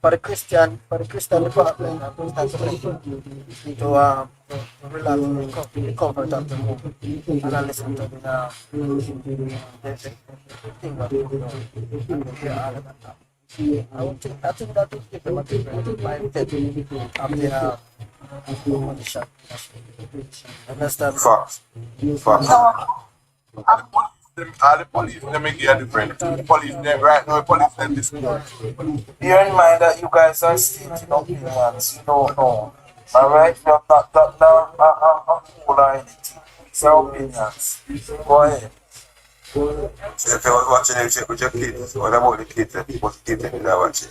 For the Christian department, need to relax, recover that the movie, and I listen to the thing that you know, and hear all of that. I think that will give them a different mindset of their money shot. Understand? Facts. Facts. All the police, they make it different. The police, right now, the police, them this. Bear in mind that you guys are stating opinions. You don't know. Alright? You're not a fool or anything. It's your opinions. Go ahead. So if I was watching it with your kids, what about the kids that people kids that are watching?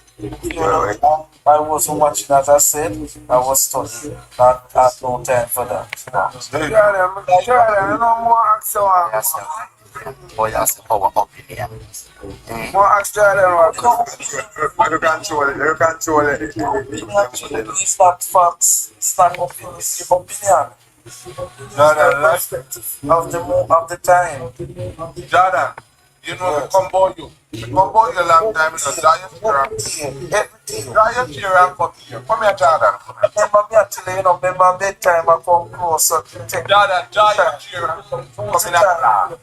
I wasn't watching, as I said, I was studying. Not had no time for that. Jordan, no more action. Boy, that's the power opinion. More action than You control it. It's not facts, it's not opinion, it's your opinion. Jordan, last Of the time. Jordan, you know, the combo you a long time, you know, Everything. Giant here and cut here. Come here, Jordan. Remember me actually, remember bedtime I come closer to take Jordan, giant here and come in a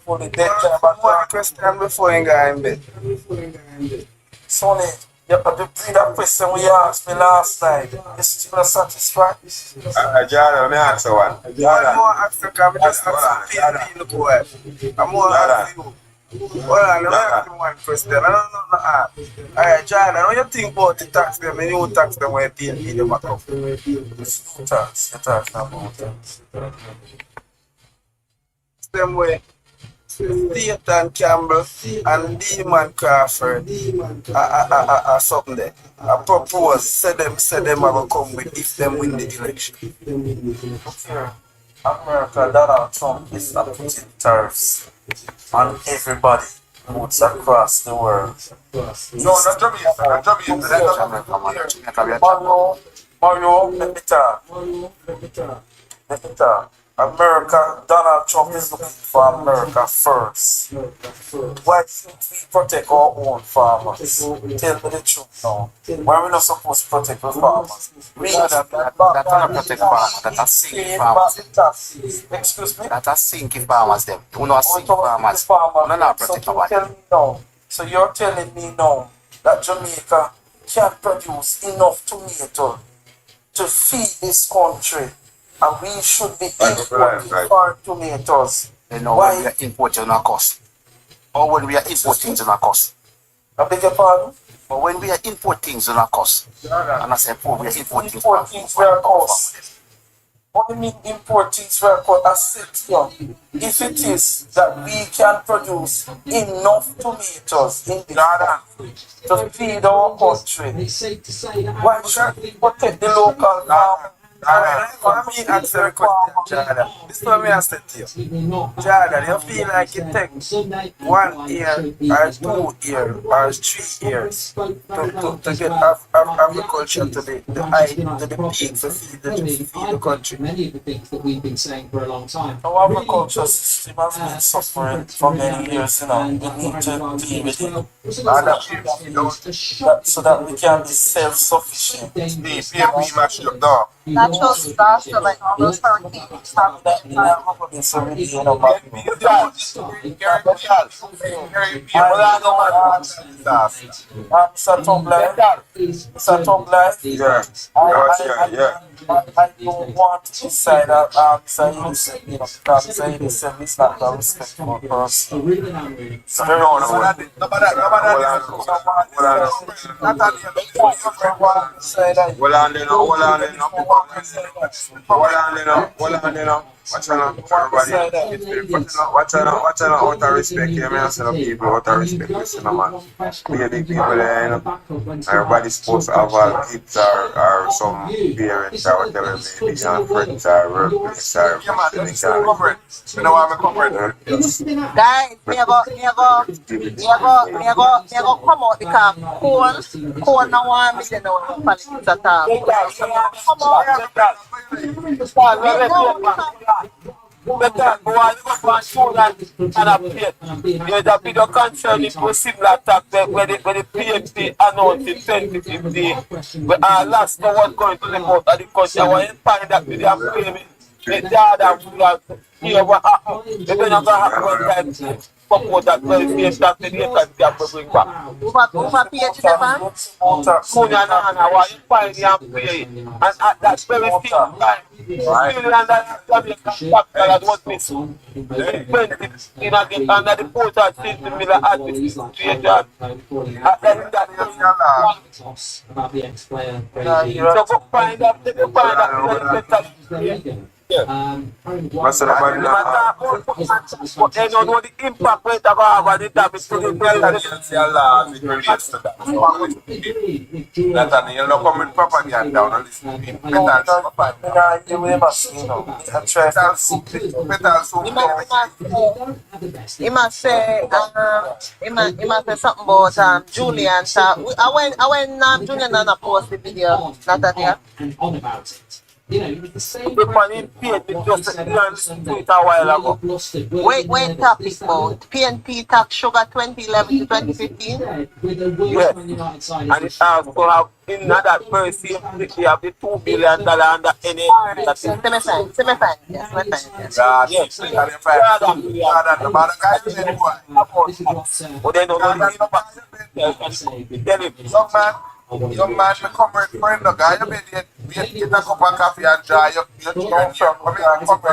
for the bedtime one question before you go in bed. Sonny, you repeat that question we asked me last night. You still not satisfied? Jordan, let me answer one. One Jordan, more action, come just ask PNP look away. I'm more ask you. Hold on, let me ask you one question. I don't know. Alright, Jordan, what you think about the tax them? And you tax them when PNP them back up? It's no tax. You tax not about tax. Same way. Dayton Campbell and Demon Crawford something there. I propose, say them I will come with if them win the election. Here, America, Donald Trump is not putting tariffs on everybody who's across the world. no, not Jamaica. Mario, let me talk. America, Donald Trump is looking for America first. Why shouldn't we protect our own farmers? Tell me the truth now. Why are we not supposed to protect the farmers? That's not protect farmers, that's sinking farmers. Excuse me? That's sinking farmers, them. You know, sinking farmers. No, not protect nobody. Tell me now. So you're telling me now that Jamaica can produce enough tomato to feed this country, and we should be importing foreign tomatoes. You know, Why? when we are importing on cost. Or when we are importing things on cost. I beg your pardon? But when we are importing things on cost. And I say, poor, we are importing Things were cost. What do you mean import things were cost? I said, if it is that we can produce enough tomatoes in the country to feed our country, why should we protect the local farmers? Let me answer the question, Jordan. This is what I said to you. Jordan, you feel like it takes 1 year or 2 years or 3 years to get agriculture to the height, to the peak to feed the country. Many of the things that we've been saying for a long time. Our agriculture system has been suffering for many years, We need to deal with it. So that we can be self-sufficient. The PNP match up there. Natural disaster like all those hurricanes happen. I don't want to decide that it's not the respectful person. So Watch out, everybody. Watch out, out of respect. You may have people out of respect. Listen, man. We are the people there, Everybody's supposed to have all kids or some parents or whatever, maybe some friends or workplace or you know why I'm covering. Guys, me go come out because corn no one me dey know politics at all. Come on. Better go on and show that and appear. There's a bigger concern into similar attack where the PNP announced in 2015 last year was going to the vote of the country. I want to find that they are claiming the Jordan we are here what happened. They're not going to happen one time. Support that very face that the nation can bring back. Over PH Japan? Money and I want to find and pay. And at that very same time, still under Jamaican capital that was missing. Under the port of St. Miller administration. At that about the ex-player. so go find out, they go find out. What's the matter? They don't know the impact we have on the damage to the That you know, coming propaganda on this He must say something about Julian. So I went Julian and I post the video, not that here. And on about it. You know, it's the same. just a while ago. Wait, topic mode. PNP tax sugar 2011 to 2015. Yes. And it has to have in that very same city have the $2 billion under any Semi-fan. Yes. yes. But they don't know Young man, become a friend, the guy, you get a cup of coffee and dry your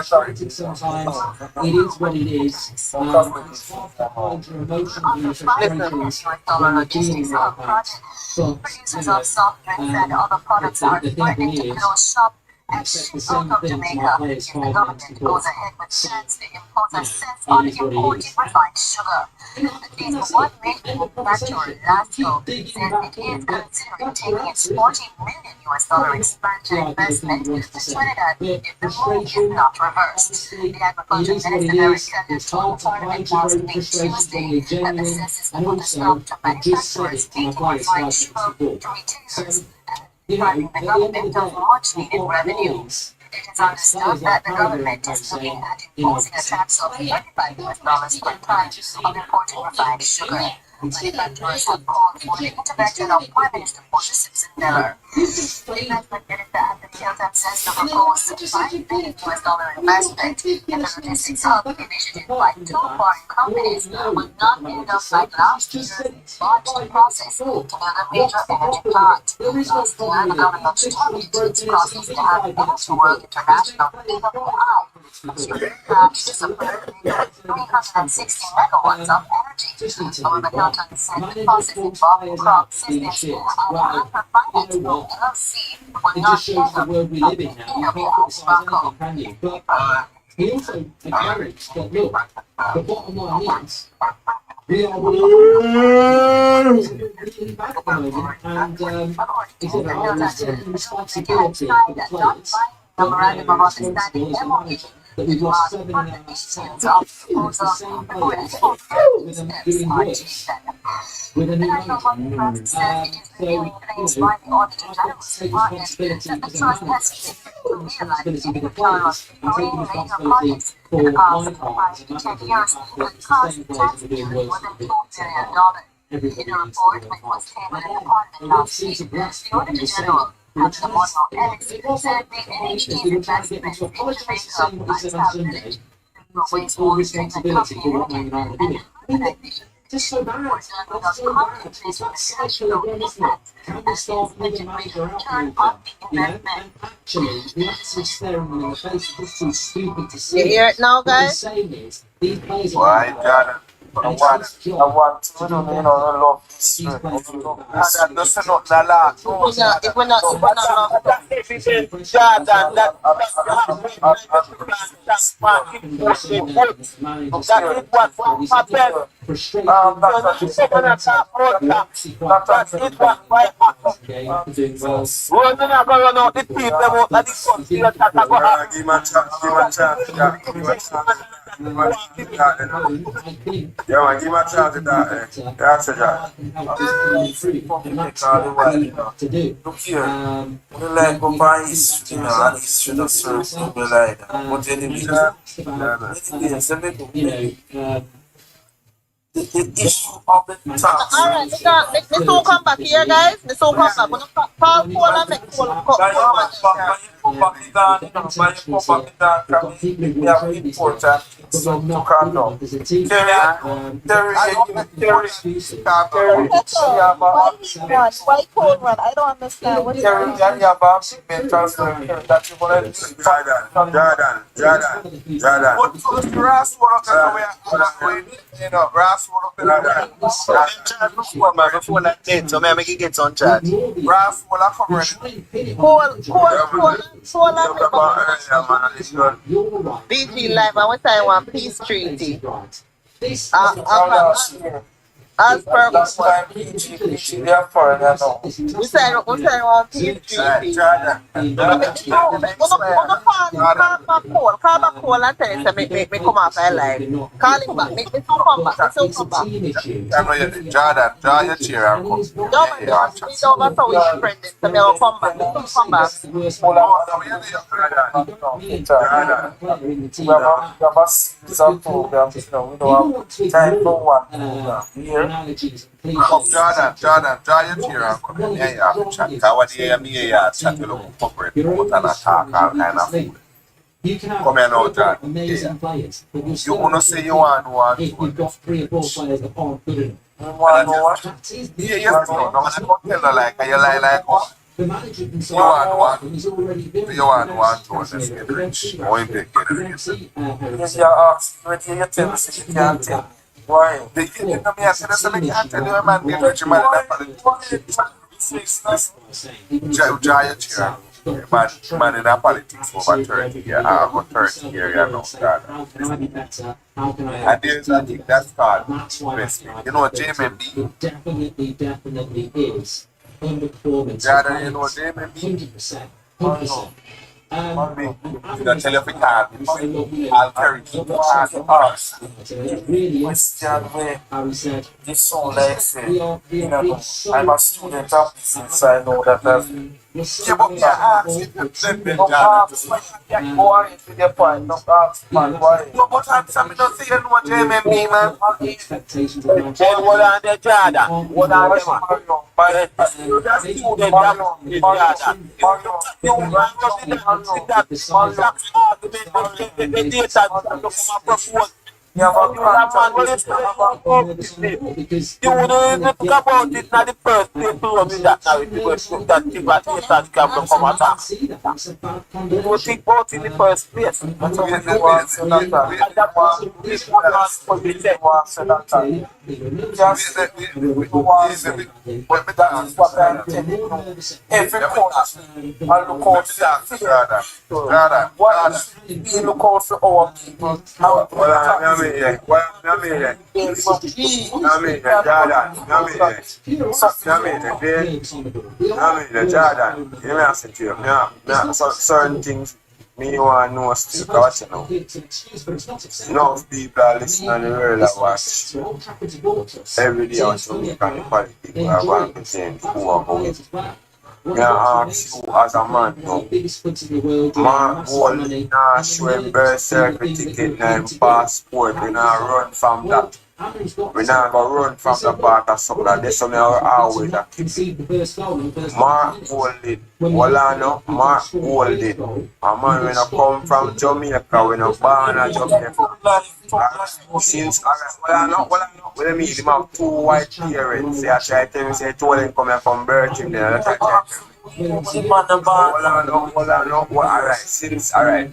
politics sometimes. It is what it is. It's hard to hide your emotional frustrations when you're dealing with that. Producers of soft drinks and other products are threatening to close shop and ship out of Jamaica if the government goes ahead with plans to impose a cess on imported refined sugar. At least one main manufacturer, Lasco, says it is considering taking its $40 million expansion investment to Trinidad if the move is not reversed. The Agriculture Minister Eric Kelly told Parliament last week Tuesday that the cess is put a stop to manufacturers taking refined sugar to retailers, depriving the government of much needed revenue. It is understood that the government is looking at imposing a tax of $35 per ton on imported refined sugar. Manufacturers have called for the intervention of Prime Minister Portia Simpson Miller. The investment minister Anthony Hilton says the proposed $5 billion investment in the logistics hub initiative by two foreign companies will not end up like last year's botched process to build a major energy plant. Last year, the government stopped its process to have World International PNP pledged to supply 360 megawatts of energy. However, Hilton said the process involved crop systems and unprovided LLC will not ever we live in now. You can't criticize anything, can you? But he also acknowledged that, look, the bottom line is we are really bad at the moment, and he said that I was taking responsibility for the players. Memorandum of Understanding MOU That we've lost 7 in our sales. It's the same players with them doing work with a new manager. So, you know, I've got to take responsibility as a manager, responsibility with the players, and take responsibility for my part as a manager. It's the same players that are doing work with everybody else. And we've seen some blast in the same. We're trying to get into a politics the same what they said on Sunday, take full responsibility for what Man United are doing. I mean, just so bad. That's so bad. It's that cycle again, isn't it? Can we start with a manager out for you know? And actually, we're actually staring them in the face. It's too stupid to see. You hear it now, What he's guys? saying is, these players Why, are God? I want to love this. And that's not the law. If we're not love, That's evident, Jordan, that is what happened. frustrated. That is what might happen. Doing well. We're not going to know the people about that is something that I go Give him a chance, give him a chance. Yeah, man, give me a chance to that. That's a job. Look here, we like go by history, you know, and history just serves to be like that. But anyway, the issue of the tax. Alright, me soon come back here, guys. Me soon come back. Gonna call Paul and make Paul come back. We have important things to calm down. Why cold run? I don't understand. What is Jordan, Before that date, so I make it get on charge. BG Live, I want to want peace treaty. As per we say one peace treaty. Call back Paul and tell him to make me come off my life. Call him back, make me still come back. Jordan, draw your chair and come. We don't over so we friends, so me will come back. Come back. Time for one here. Jordan, draw your chair and come in. Yeah, yeah, chat. What do you mean? Yeah, chat. You look corporate, promote and attack all kind of food. Come here now, Jordan. You wanna say you want one? If you've got 3 or 4 players that aren't good enough. Yeah, yes, no, I'm gonna tell her like, you lie like what? The manager can say, You want one? he's already been. You want one to us, let's get rich. Why they get it? Yes, you ask, but you tell me, so you can't tell. Why? They get it to me, I said, I can't tell you, man, get rich, man. Draw your chair. Man in politics over 30 years, over 30 years, you know, How can I be better? How can I and there's a thing that's called That's why investment. You know, JMB, it definitely is underperforming. Jordan, you know, JMB, 100%. 100%. you don't tell you if you can't, I'll carry you to ask us. Question where How he said, this sound like say, we are I'm a student of business, I know that I've Yeah, but me ask you to send me, no Jordan. ask, go on into the point, no ask, man, why? No, but I'm saying, I don't see you know JMB, man. expectations of Then what on the Jordan? What on the man? You have a because You wouldn't talk about it now the first people of that now if you go to that people at the start can come attack. see that it's a bad You condition. would think about it in the first place. And that was this one was for the day. that's what I'm telling you. Every coach, I look out for be look out for our people. Certain things me want to know still watching now. Enough people are listening and they really watch every day on Jamaica Politics I want to change who are going. Me ask you as a man now, man only now show birth certificate and passport, we not run from that. We not go run from the part of something that this one always a keep. Mark hold it. Mark hold it. A man when I come from Jamaica, when I born in Jamaica. Since what I mean, him have 2 white parents. They try to tell me, say, told him coming from Birching there. Alright, since, alright,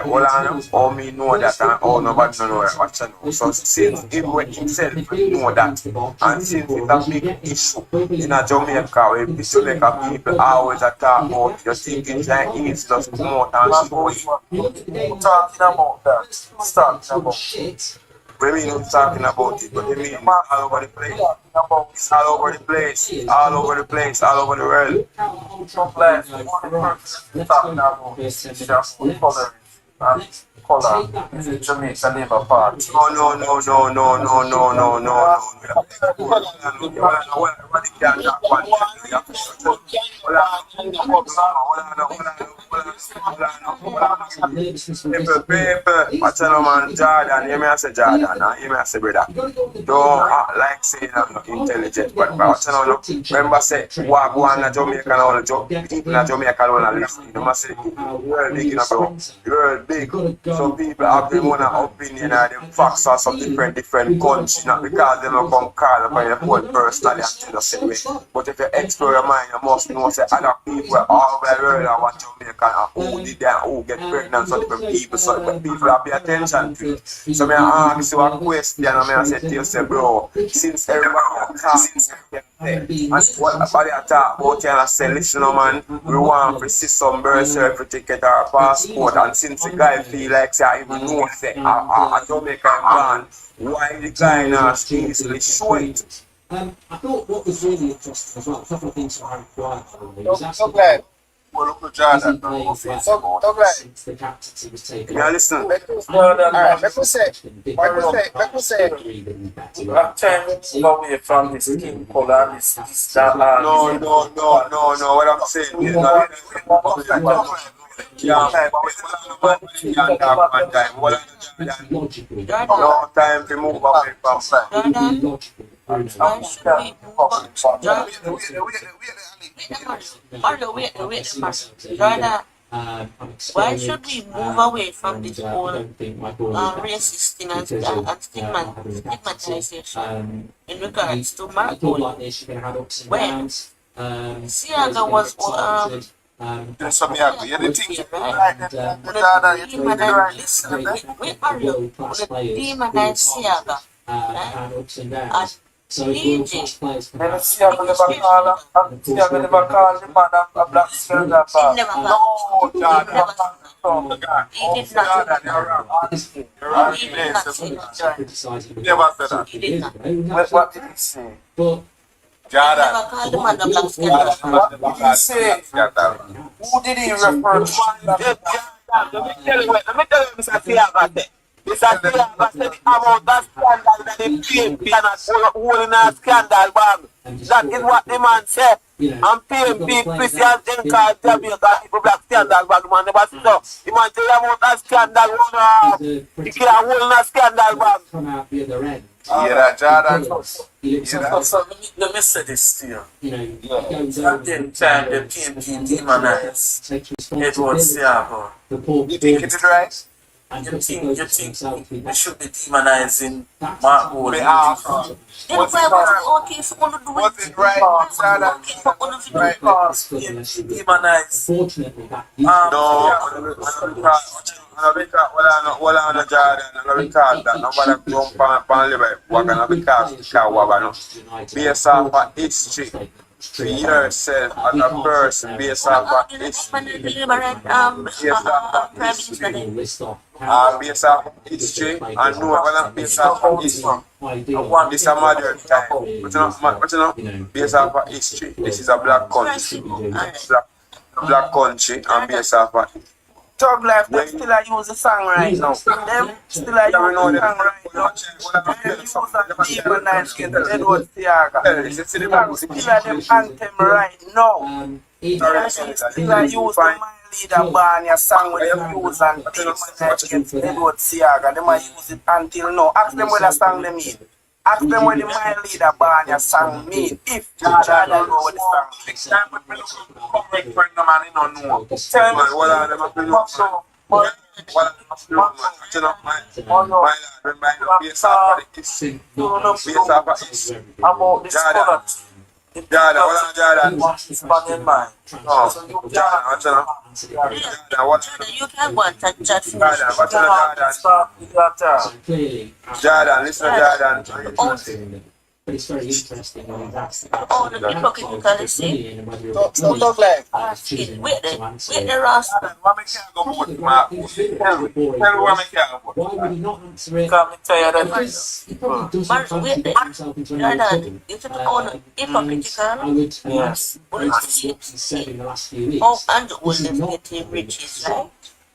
hold on, all me know that and all nobody know what you know. So since him himself know that, and since it's a big issue in a Jamaica, where the Jamaica people always talk about, you think it's like it's just come out and show it. Talking about that, talking about shit. We mean I'm talking about it, but they mean it's all over the place. It's all over the place, all over the place, all over the world. some players, one person talking about just tolerance. and color is the Jamaica Labour Party. No. People, what's on man, Jordan, you may have say Jordan, and you may have say brother. Don't act like saying I'm not intelligent, but what's on remember say, what go on in Jamaica and all the people in Jamaica don't listen. You must say, you're big, you know, bro. You're big. Some people have their own opinion and them facts are some different countries, not because they don't come call upon your phone personally and tell us the way. But if you explore your mind, you must know say other people all over the world are what Jamaica and who did that, who get pregnant, so different people, so when people have pay attention to it. So I ask you a question and I say to you, say, bro, since everybody since and what about you talk about you and say, listen man, we want to see some birth certificate or a passport, and since the guy feel like say I even know say a Jamaican man, why the guy not easily show it? I thought what was really interesting as well, a couple of things that I required from me was actually Well, look at Jordan. since the captaincy was taken. Yeah, listen. Let me say, I'm trying to go away from this skin color, this that. No, what I'm saying is no time to move away from Jordan, why should we move away from this whole racist thing and stigmatization in regards to Marco? When Siaga was demonize Siaga. So Egypt. Never call the man a black scandal. No, Jordan. He did not. Never said that. He did not. What did he say? But Jordan. Never called the man a black scandal. What did he say? Who did he refer to? Let me tell you, Mr. Tiago. Mr. Tiago said about that scandal that the PNP and holding a scandal bag. That is what the man said. And PNP, Christian Jenka, Jamaica, people black scandal bag, man. Never so. The man tell you about that scandal, he can't hold a scandal bag. come out the other end. Yeah, that Jordan. He looks like, So let me say this to you. you know, goes At over the and time, the PNP demonized takes Edward responsibility Siago. for poor You think it is right? and You puts the think focus on himself to be we should be demonizing That's Mark Wood? Then why was it okay for one to do it? Was it right? Jordan? Okay for one to do it. Because PNP demonized Fortunately, that based off of history. For yourself as a person, based off of history. Based off of history, and no, based off of history. This is a modern time. But you know, based off of history, this is a black country. Black country, and based off of Thug Life, them still I use the song right now. Them still I use the song right now. Them use that demonize get Edward Siaga. Still I them anthem right now. Still I use the My Leader Barney song with them use and demonize get Edward Siaga. Them I use it until now. Ask them what the song they mean. Ask them what the My Leader Barney song mean. If you try to know what the song mean. next time we look correct for the man, you don't know. tell me what are them up to do. About this product. Jordan. What is on your mind? So you Jordan, You can go and chat for Jordan, listen to Jordan. But it's very interesting when he's asked about the hypocritical see. Don't look like. Wait the roster. Why me can't go put my tell me why me can't go. Why would he not answer it? Come and tell you that. Because he probably Man, doesn't wait get himself into any trouble. Jordan, you took on I hypocritical. would Yes. imagine what he's said in the last few weeks. Oh, and the oldest getting riches, right?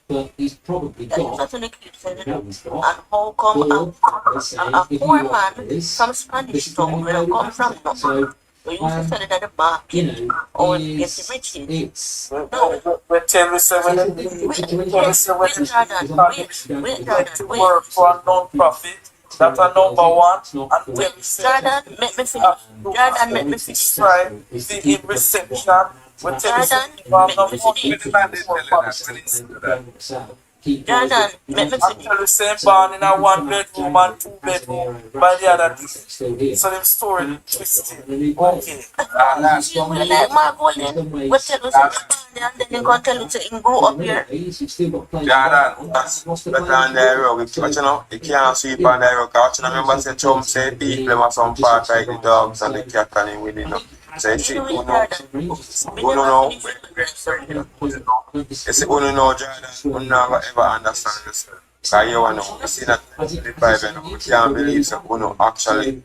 but he's probably That is got. what the kid said. No, he's And got. how come Or they say a if poor you man want this, from this Spanish is the town only will way we come can from have it. nothing? So We used to sell it at the market you know, or get the is riches. it's We tell me say when it's a difficult situation. Wait, Jordan, to work for a non-profit, that's a number one, and tell me say Jordan, make me finish. Jordan, make me finish. try the reception. We tell me say Jordan, no make me money finish. the man they tell you that when he say that. Jordan, make me I'm finish. tell you say born in a 1 bedroom and 2 bedroom by the other day. So them story twisted. Okay. You will like Mark Golden. We tell you something and then you can tell you to grow up here. Jordan, that's better on the road. You can't sweep on the road. Because you remember say Trump say people have some part like the dogs and the cat and him with it. So you see, You who know, know? Jordan. Who know? You see, who know Jordan? Who never ever understand this. Because you know, you see that the Bible, you can't believe so who know actually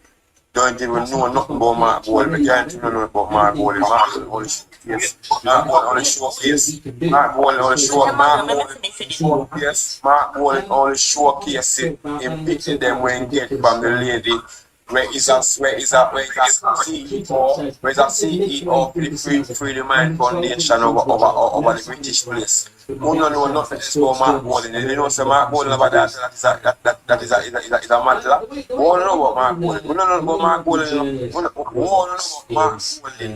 don't even know nothing about Mark Ball. We can't even know about Mark Ball. Mark Ball only yes. Mark Ball only showcase. Mark Ball only show. Mark Ball showcase. Mark Ball only showcase it in picking them when get from the lady. Where is a CEO of the Freedom Mind Foundation over the British place. Who don't know nothing else about Mark Bowling. They know say Mark Bowling about that is a matter. Who don't know about Mark Bowling. Who don't know about Mark Bowling. Who don't know about Mark Bowling.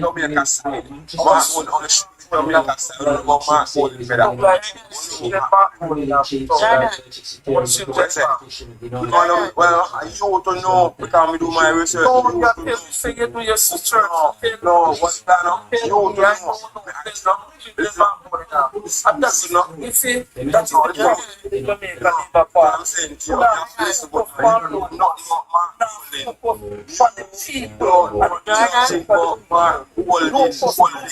Jamaica side. Mark Bowling only Jamaica side. Who don't know about Mark Bowling better. Well, you to know because we do my research. No, you have to say you do your research. No, what's that now? You to know. And that's enough. You see, that's the problem. I'm saying to you, you have to listen to what I know, not Mark Bowling. For the people, Mark Bowling.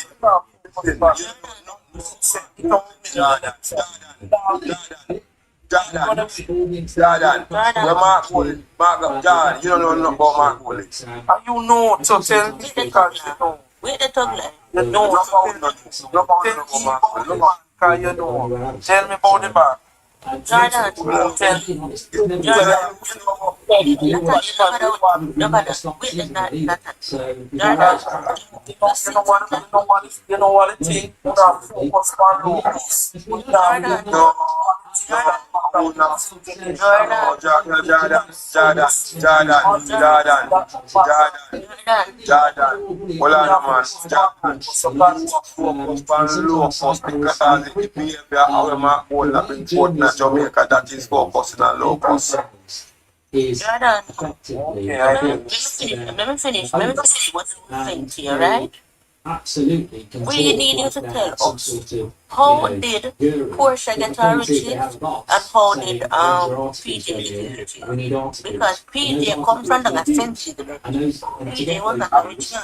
Jordan, where Mark Bowling, Jordan, you don't know nothing about Mark Bowling. and you know, so tell me because you know. Wait the tongue line. You know, tell me because you know. Tell me about the back. Jordan, You know what the thing? You have focus on locals. Jamaica that is focusing on locals. Jordan, Effectively, let me finish what you're saying here, right? absolutely. We need you to tell us how did Portia get her riches and how did PJ get his riches? Because PJ comes from the sensitive. PJ was not a rich man.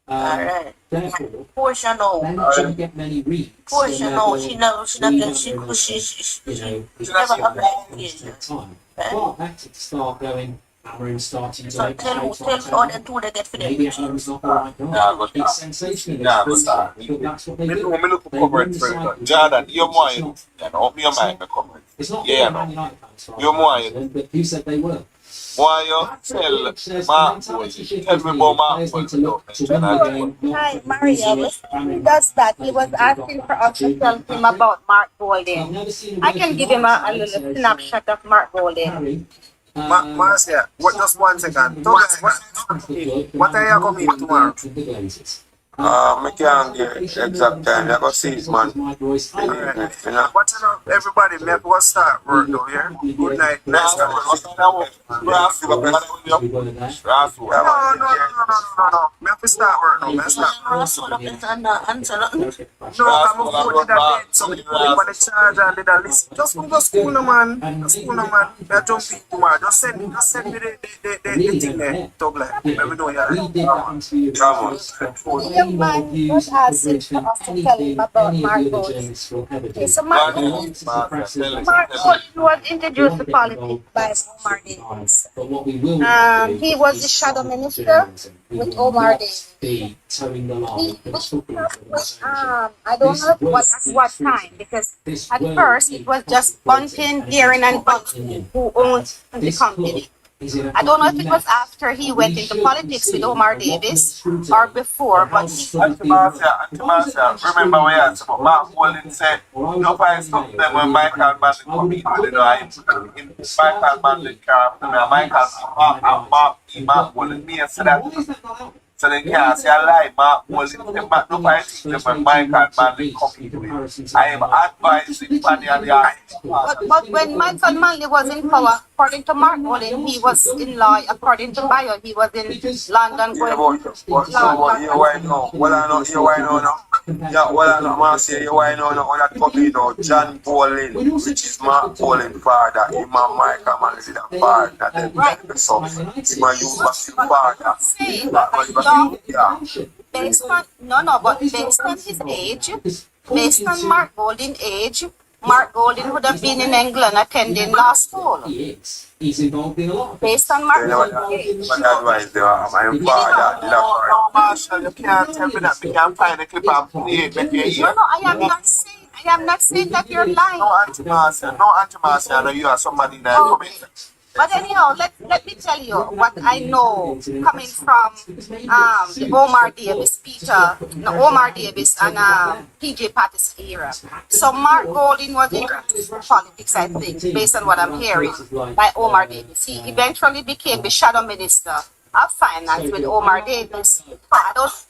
Alright. Portia no. Get many reads. Portia no. She never applied. Well, that's to start going. We're starting to So tell all the two they get for them maybe riches. not the right guy. It's sensational. But that's what they do. Me look for comment for Jordan, you're more you know, me and my comment. It's not Yeah, Man United fans, right? You're more But who said they were? why you tell Mark Bowling, tell me about Mark Bowling. Hi, Mario. He does that. He was asking for us to tell him about Mark Golden. I can give him a little snapshot of Mark Golden. Marcia, what just 1 second. What are you coming tomorrow? I can't give exact time. I go see it, man. What's up, everybody? Make us start work down here. Good night. Nice to No. Me have to start work now. Me start. No, I'm a phone that dead. Somebody put it on the charger and did a list. Just go to school, no man. School, no man. Me jump in tomorrow. Just send me the thing there. Double. Let me know. Yeah, man. the man was asking for us to tell him about Mark Golding. Okay, so Mark Golding was introduced to politics by Omar Davis. He was the shadow minister with Omar Davis. He was I don't know what time, because at first it was just Bunting, Deering, and Bunting who owned the company. I don't know if it was after he went into politics with Omar Davis or before, but Auntie Marcia, remember what I asked about Mark Walden said, no I stopped them when Michael Manley come in, you know, I in Michael Manley character, Mark Walden, me and said that. So they can't say a lie, Mark Walden, no I think them when Michael Manley come in. I am advising Fanny and the eye. But when Michael Manley was in power, according to Mark Golding, he was in law. According to Bio, he was in London. Yeah, but here why now? Well, I know here why now. Yeah, well, I know, man, say here why now. When I come in now, John Bolin, which is Mark Bolin's father, him and Michael Manley is the father. Right. So, him and you must be father. Yeah. Based on his age, based on Mark Golding's age, Mark Golding would have been in England attending law school. He's involved in a lot of based on Mark Golding's age. But otherwise, my father, No, Marshall, you can't tell me that we can find a clip and play it. No, I am not saying that you're lying. No, Auntie Marcia, no, you are somebody that commented. But anyhow, let me tell you what I know coming from the Omar Davis, Omar Davis and PJ Patterson era. So Mark Golding was in politics, I think, based on what I'm hearing, by Omar Davis. He eventually became the shadow minister of finance with Omar Davis. It was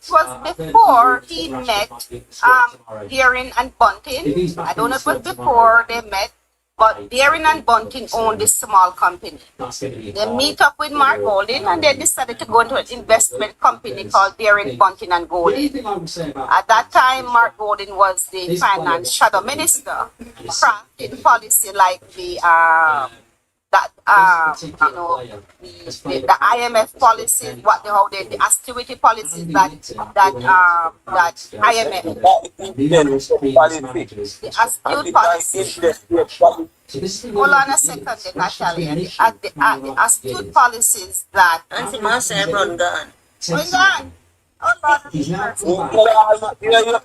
before he met Deering and Bunting. I don't know if it was before they met. But Deering and Bunting owned this small company. They meet up with Mark Golding and they decided to go into an investment company called Deering, Bunting and Golding. At that time, Mark Golding was the finance shadow minister, crafting policy like the IMF policies, the austerity policies that IMF, the astute policies. Hold on a second, I tell you. The astute policies that. Auntie Marcia, everyone gone. What's gone? Oh Lord, You never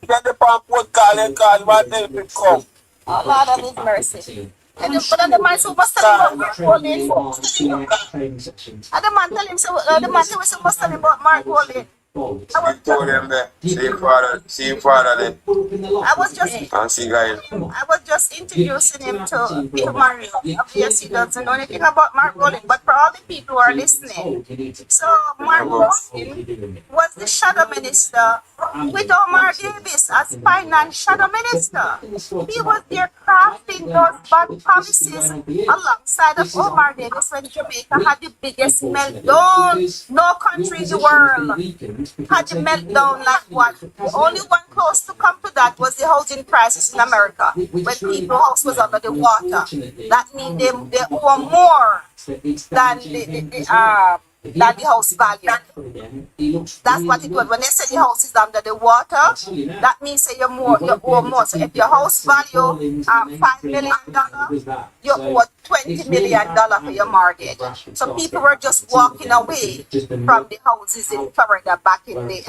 get the pump wood call and call what they become. oh Lord of His mercy. And the man so must tell him about Mark Golding. And the man tell him so. The man tell him so must tell him about Mark Golding. I told them that. See father then. I was just And see guys. I was just introducing him to Mario. Obviously, he doesn't know anything about Mark Golding, but for all the people who are listening, so Mark Golding was the shadow minister with Omar Davis as finance shadow minister. He was there crafting those bad policies alongside of Omar Davis when Jamaica had the biggest meltdown. No country in the world had the meltdown like what. The only one close to come to that was the housing crisis in America, when people's house was under the water. That means they owe more than the house value. That's what it was. When they say the house is under the water, that means say you owe more. So if your house value $5 million, you owe $20 million for your mortgage. So people were just walking away from the houses in Florida back in the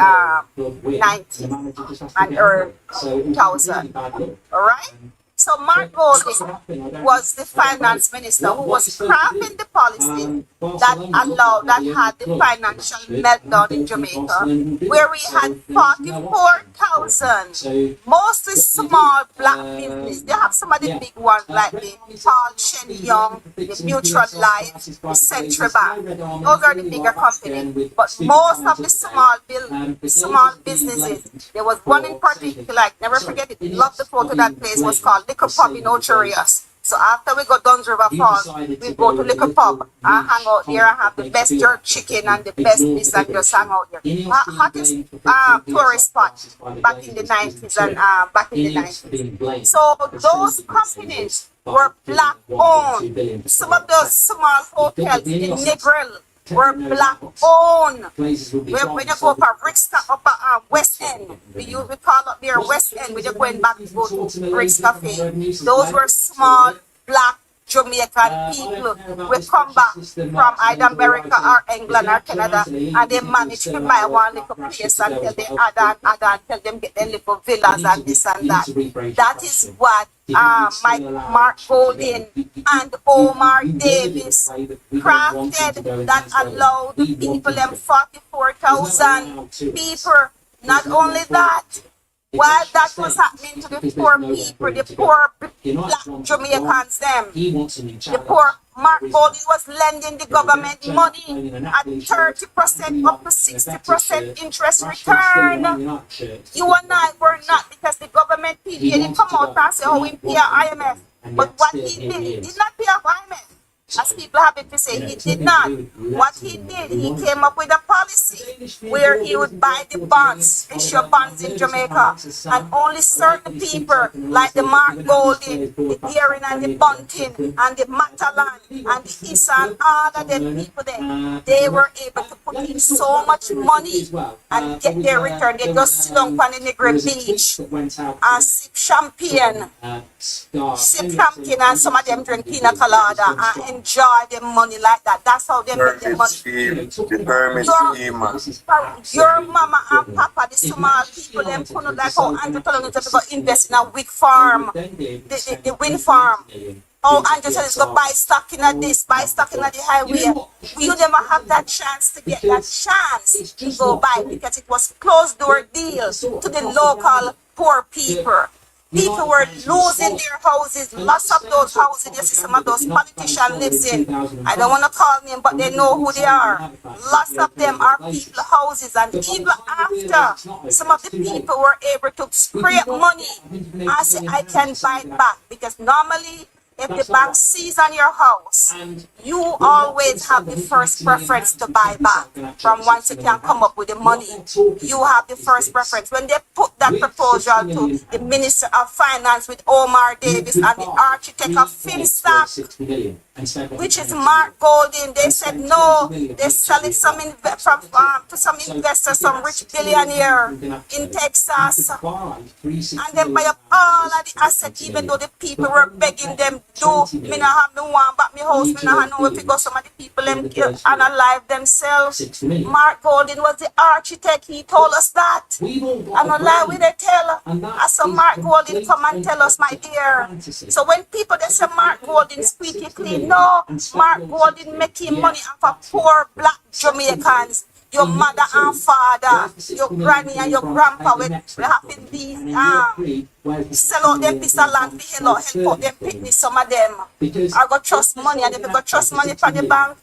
90s and early 2000. All right? So Mark Golding was the finance minister who was crafting the policy that had the financial meltdown in Jamaica, where we had 44,000, mostly small black business. They have some of the big ones like the Paul Shen Young, the Mutual Life, the Central Bank. Those are the bigger companies. But most of the small businesses, there was one in particular, I never forget it, love the photo, that place was called Liquor Pub in Ocherius. So after we got Duns River Falls, we go to Liquor Pub and hang out there and have the best jerk chicken and the best this and just hang out there. Hottest tourist spot back in the 90s and back in the 90s. So those companies were black owned. Some of those small hotels in Negril were black owned. places will be When gone. you go up a Rick's up a West End, we call up there West End, when you're going back to go to Rick's Cafe. Those were small black Jamaican people will come back from either America or England or Canada, and they manage to buy one little place until they add on, until them get their little villas and this and that. That is what Mark Golding and Omar Davis crafted, that allowed the people, them 44,000 people. Not only that, while that was happening to the poor people, the poor black Jamaicans, them, the poor, Mark Golding was lending the government money at 30% up to 60% interest return. You and I were not, because the government PNP didn't come out and say, oh, we pay IMF. But what he did not pay IMF. As people have it to say, he did not. What he did, he came up with a policy where he would buy the bonds, issue bonds in Jamaica, and only certain people like the Mark Golding, the Erin and the Bunting, and the Matalan, and the Issa, and all of them people there, they were able to put in so much money and get their return. They just sit down on the Negro Beach and sip champagne, and some of them drink pina colada and enjoy the money like that. That's how they make the money. Your mama and papa, the small people, them put like how Andrew told us to go invest in a wig farm, the wind farm. Oh, Andrew said it's go buy stock in a this, buy stock in a the highway. You never have that chance to get that chance to go buy, because it was closed door deal to the local poor people. People were losing their houses, lots of those houses. You see some of those politicians lives in. I don't want to call them, but they know who they are. Lots of them are people houses, and even after some of the people were able to scrape money, I say I can buy it back, because normally if the bank sees on your house, you always have the first preference to buy back. From once you can come up with the money, you have the first preference. When they put that proposal to the Minister of Finance with Omar Davis and the architect of Finstock, which is Mark Golding, they said no, they sell it to some investor, some rich billionaire in Texas, and they buy up all of the assets, even though the people were begging them, do me not have no one but me house, me not have no way to go. Some of the people them kill and alive themselves. Mark Golding was the architect, he told us that. I'm not lie with they tell. I saw Mark Golding come and tell us, my dear. So when people they say Mark Golding squeaky clean, no, Mark Golding making money off of poor black Jamaicans. Your mother and father, your granny and your grandpa, we having these sell out them piece of land to help out them picnic, some of them. I got trust money, and if you got trust money from the bank,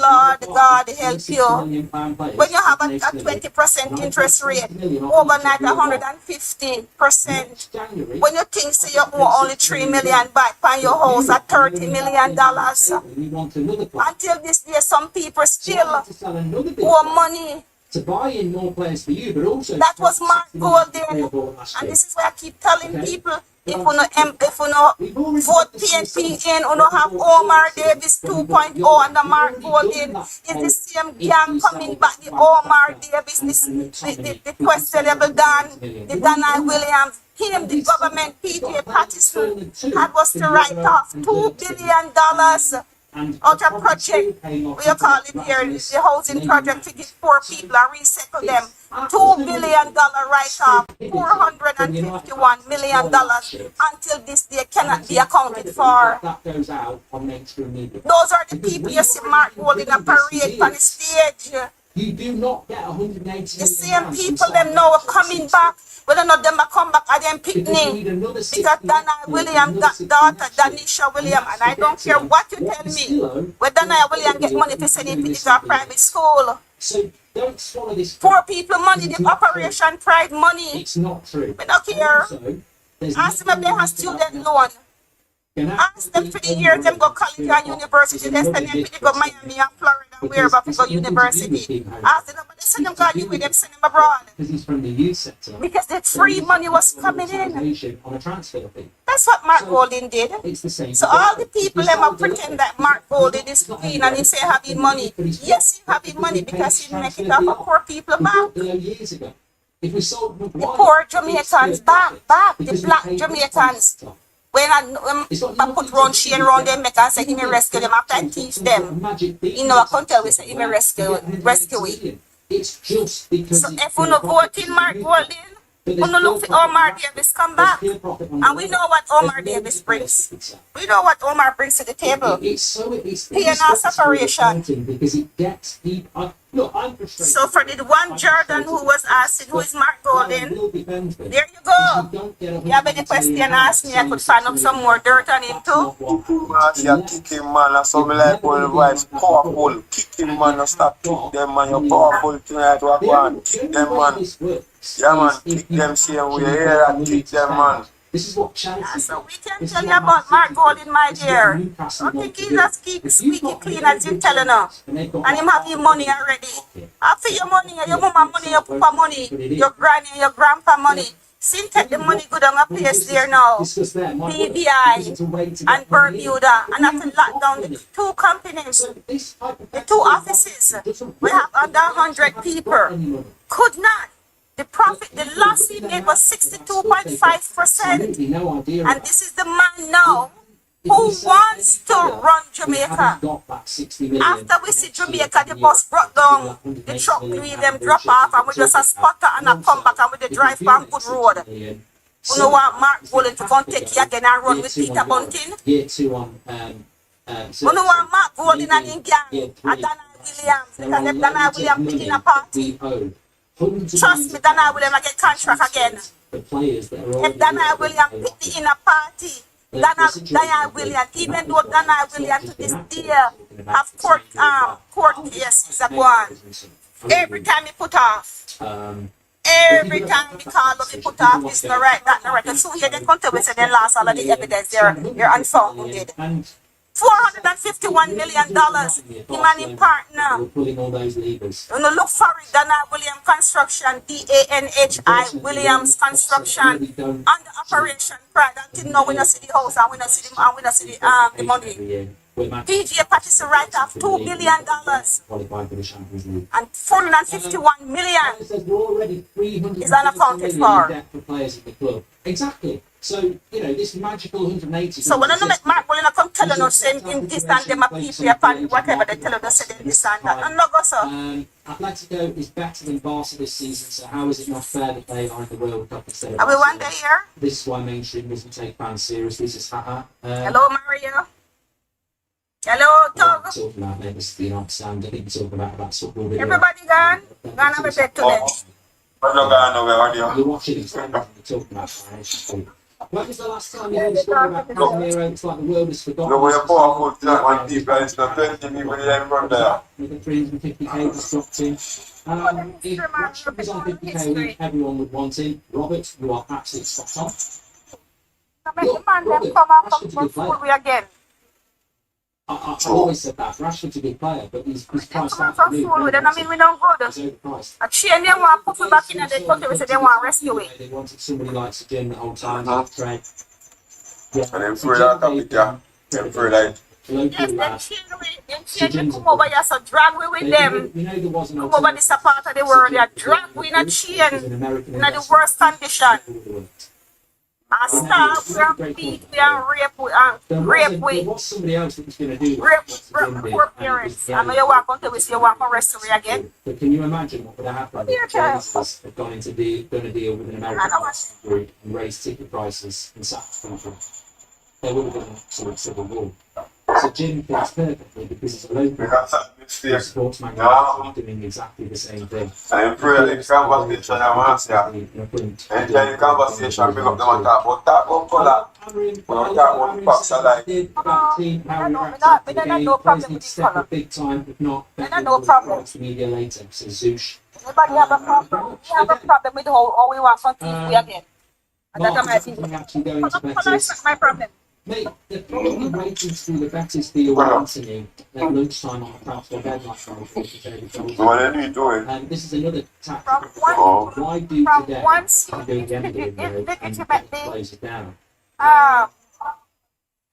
Lord God help you. When you have a 20% interest rate, overnight 150%. When you think so you owe only $3 million back on your house at $30 million. Until this day, some people still owe money. To buy in more players for you, but also that was Mark Golding, and this is why I keep telling people, if you no vote PNP in, you no have Omar Davis 2.0, and the Mark Golding is the same gang coming back. The Omar Davis, the questionable Dan, the Danai Williams, him, the government, PJ Patterson, had was to write off $2 billion. Out of project, we call it here, the housing project to give poor people and recycle them. $2 billion write-off, $451 million until this day cannot be accounted for. Those are the people you see Mark holding a parade on the stage. You do not get 180. The same people them now are coming back. Whether or not them are come back at them picnic, because Dana William, that daughter, Danisha William, and I don't care what you tell me, where Dana William get money to send him to a private school. So don't swallow this. Poor people money, the Operation Pride money. It's not true. We don't care. Ask them if they have student loan. Ask them for the years them go college and university. They send them to go Miami and Florida and wherever to go university. Ask them, but they send them go with them, send them abroad. Because he's from the youth sector. Because the free money was coming in. On a transfer fee. That's what Mark Golding did. It's the same. So all the people them pretend that Mark Golding is clean and he say having money. Yes, he having money because he make it off of poor people back. Years ago. If we sold the poor Jamaicans back, the black Jamaicans. When I put Ron Shane around them, make and say he may rescue them after I teach them. You know, I can't tell we say he may rescue it. It's just because so if we no vote in Mark Golding, we no look for Omar Davis come back. And we know what Omar Davis brings. We know what Omar brings to the table. Pain and separation. Because it gets look, I'm frustrated. So for the one Jordan who was asking who is Mark Golding, there you go. You have any question ask me, I could find up some more dirt on him too. Yeah, kick him, man. And so me like all the wives powerful. Kick him, man. And stop kick them, man. You're powerful tonight. What one? Kick them, man. Yeah, man. Kick them, same way. Here and kick them, man. This is what charity. So we can tell you about Mark Golding, my dear. Don't think he just keep squeaky clean as you telling her. And him have your money already. After your money, your mama money, your papa money, your granny, your grandpa money. Since take the money good on a place there now. BBI and Bermuda. And have to lock down the two companies. The two offices. We have under 100 people. Could not. The profit, the loss he made was 62.5%. And this is the man now who wants to run Jamaica. After we see Jamaica, the bus brought down, the truck leave them drop off, and we just a spotter and a come back and we the drive from good road. You know what Mark Golding to come take you again and run with Peter Bunting? You know what Mark Golding and his gang and Dana Williams, because if Dana Williams picking a party. Trust me, Dana Williams will get contract again. If Dana Williams pick the inner party, Dana Williams, even though Dana Williams to this day have court cases that go on. Every time he put off. Every time we call up, he put off this, no right, that, no right. And soon they come to us and then lost all of the evidence they're unfounded. $451 million. Him and his partner. You know, look for it. Dana Williams Construction, DANHI Williams Construction, under Operation Pride. Until now, we don't see the house and we don't see the money. PJ Pattis write off $2 billion and $451 million is unaccounted for. Exactly. So, you know, this magical 180. So when I make Mark Golding come telling us in this and them a people upon whatever they tell us say this and that. And no go so. Atletico is better than Barca this season, so how is it not fair that they are in the World Cup instead of Are we one day here? This is why mainstream doesn't take fans seriously. This is hello Mario. Hello Tog. Talking about this, you know, Sam, I think we're talking about football. Everybody gone? Gone have a bed today. You're watching it, we're talking about financial. When was the last time you heard spoken about Casemiro? It's like the world is forgotten. No, we're powerful tonight, one people, it's not 20 people in front there. With the 350k just dropped in. If Rashford was on 50k a week, everyone would want him. Robert, you are absolutely spot on. Robert, Rashford's a good player. I've always said that. Rashford's a good player, but he's priced out. I mean, we don't go there. A chain they want to put it back in and they put it, so they want to rescue it. They wanted somebody like Sir Jim the whole time. Trade. And then for that topic, yeah. Then for that. Yes, them chain come over here, so drag we with them. Come over this part of the world, they drag we in a chain in the worst condition. And starve, we are beat, we are rape, we was somebody else that was going to do rape poor parents. I know you want to say you want to restore again. But can you imagine what would have happened if Jesus had gone into going to deal with an American group and raised ticket prices and sacked people? There would have been sort of civil war. So Jim fits perfectly because he's a local sports magazine doing exactly the same thing. And pray the conversation I'm asking. And then the conversation bring up the matter about that one colour. But that one box I like. We don't no problem with this colour. Big time, if not, no problem. Media later. So Zoosh. Anybody have a problem? We have a problem with how we want some TV again. And that might be. Actually going to That's my problem. Mate, they're probably waiting through the Betis deal with Anthony at lunchtime on the transfer deadline. What are you doing? This is another tactic. From Why do from today once and do the end of the window and legitimately close it down?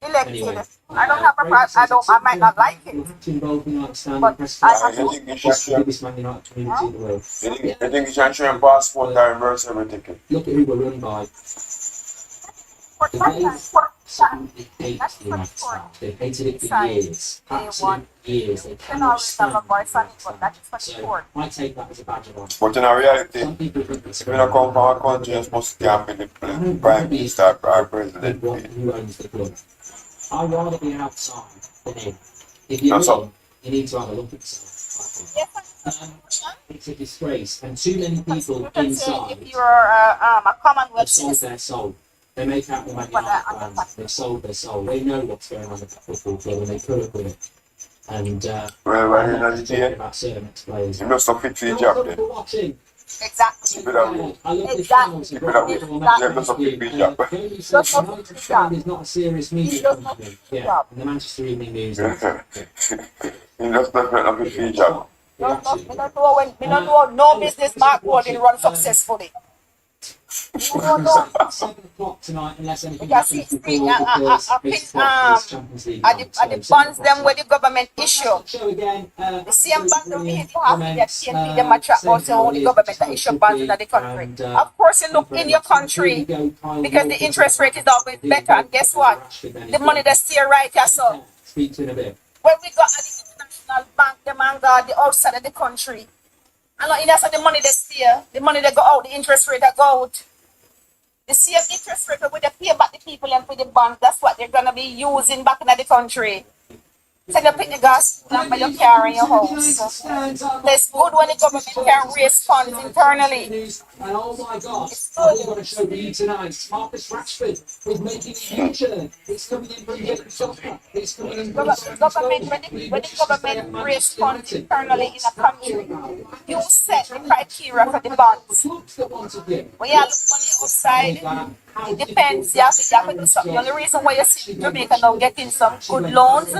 Elected. Anyway, I don't have a problem. I might not like it. Involved in outstanding But press I I think you should share. biggest Man United community in the world. I think you should share a passport and reverse everything. Look at who we're run by. for The sometimes They hate that's the United for States. They've hated it for Inside. years. They Absolute want- years. They you can cannot always have a stand voice on it, it. but that's for So sure. I take that as a badge of honor. But in reality, Some people think it's if you don't come from a country, you're supposed to be the prime minister or president. who owns the club. I'd rather be outside than in. If you're That's all. in, you need to have a look at yourself. It's a disgrace, and too many people You can say inside if you're a Commonwealth have sold citizen, their soul. They make out the Man But, United on the fans. They've sold their soul. They know what's going on at the football club, and they put up with it. And Well, when you're I'm not not talking here, about certain ex-players. you must have fit for your No, job thank then. you for watching. exactly. Keep it up. I love this Exactly. channel. So Keep it up. great little Yeah, message that's a to you. big job. Jamie says United Fan is not a serious media That's not company. a big Yeah, job. and the Manchester Evening News. You just definitely have fit for your job. Me don't know when, me don't know no business marketing run successfully. Me don't know. 7 o'clock tonight, unless anything Because happens see, before I the think, Champions League. at the funds them where the government issue. Show again. The same band of behavior have to get PNP them a chat about how the government that issue bonds in the country. Of course, you look in your country because the interest rate is always better. And guess what? The money that's still right here. So Speak to you in a bit. when we got at the international bank, the man got the outside of the country. And in that's the money that's still, the money that go out, the interest rate that go out. The same interest rate where they pay back the people and for the bonds, that's what they're gonna be using back in the country. So you pick the gas and buy your car and your house. It's good when the government can raise funds internally. And oh my God, It's I'm good. going to show you tonight. Marcus Rashford is making a U-turn. It's coming in from the soccer. It's coming in from When the government raise funds internally in a country, you set the criteria for the bonds. clubs that want to give. When you have money outside, it depends. You have to do something. The only reason why you see Jamaica now getting some good loans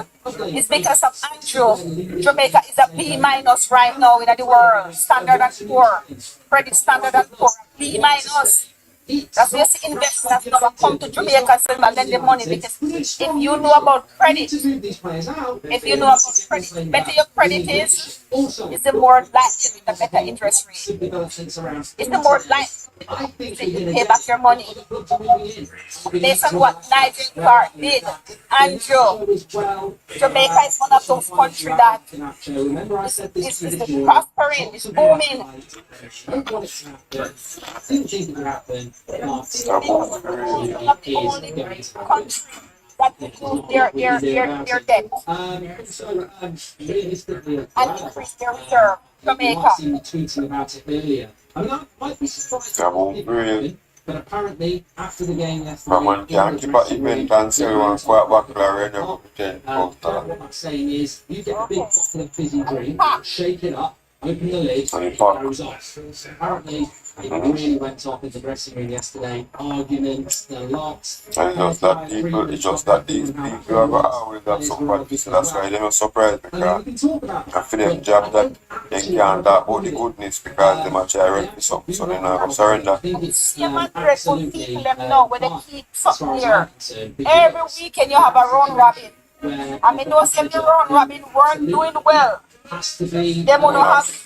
is because of Andrew. Jamaica is a B minus right now in the world. Standard and Poor. Credit Standard and Poor. B minus. That's why you see investors now come to Jamaica and say, lend the money because if you know about credit, if you know about credit, better your credit is the more likely with a better interest rate. It's the more likely that you pay back your money. Based on what Nigel Clark did, Andrew, Jamaica is one of those countries that is prospering, is booming. It's one of the only countries that reduce their debt and increase their reserve. Jamaica. Tweeting about it earlier. I mean, I might be surprised. But apparently, after the game yesterday, Someone can keep an event and say one quite back already. what I'm saying is, you get a big bottle of fizzy drink, shake it up, open the lid, And and it it goes off. Apparently, it really went off in the dressing room yesterday. Arguments, a lot. And it's that people, it's just that these people have always got somebody, so that's why they were surprised because can talk about and for them job that they can't talk about the goodness because they might try to rent something, so they're not going to surrender. See, man, good people them know when they keep something here. Every weekend you have a round robin. I mean, those say the round robin weren't doing well. has to be. They would not have.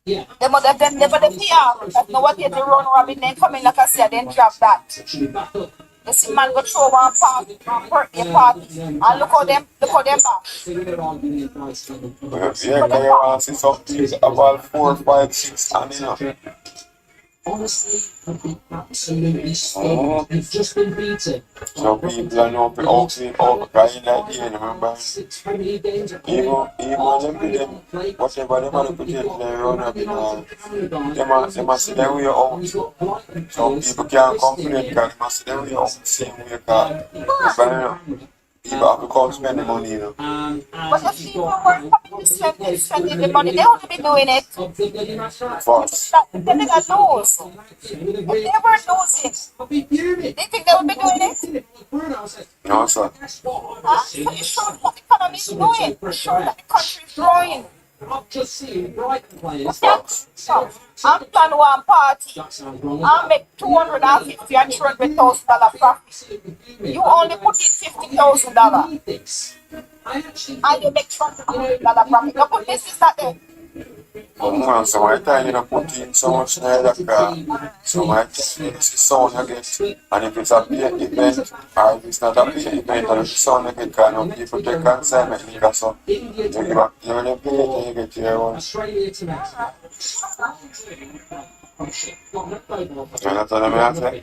Yeah. They would have them never the PR. That's not what they do round robin. Then come in like I said, then drop that. Should be back up. You see, man, go throw one party, one birthday party, and look how them back. So they're arguing in price. Yeah, because you want to see something about 4, 5, 6, and you know. Honestly, I've been absolutely stunned. You've just been beaten. So people are now because in that game, remember? 6 Premier League games. Even when they them, whatever they want to put in their run up, they must see their way out. Some people can't complain because they must see their way out the same way because, you know, People have to come spend the money, you know. But if people were coming to spending the money, they would be doing it. Fast. They're gonna lose. If they were losing, they think they would be doing it? No, sir. Huh? So it shows what the economy is doing. It shows that the country is growing. So, I'm plan one party. I'll make $250,000 and $300,000 profit. You only put in $50,000. And you make $200,000 profit. You put this is that there. Man, so my time you know put in so much there that so my time this is sound again. And if it's a peer event or if it's not a peer event and it's sound again, kind of people take consignment because so you give back you only pay it and you get your own. You understand what I say?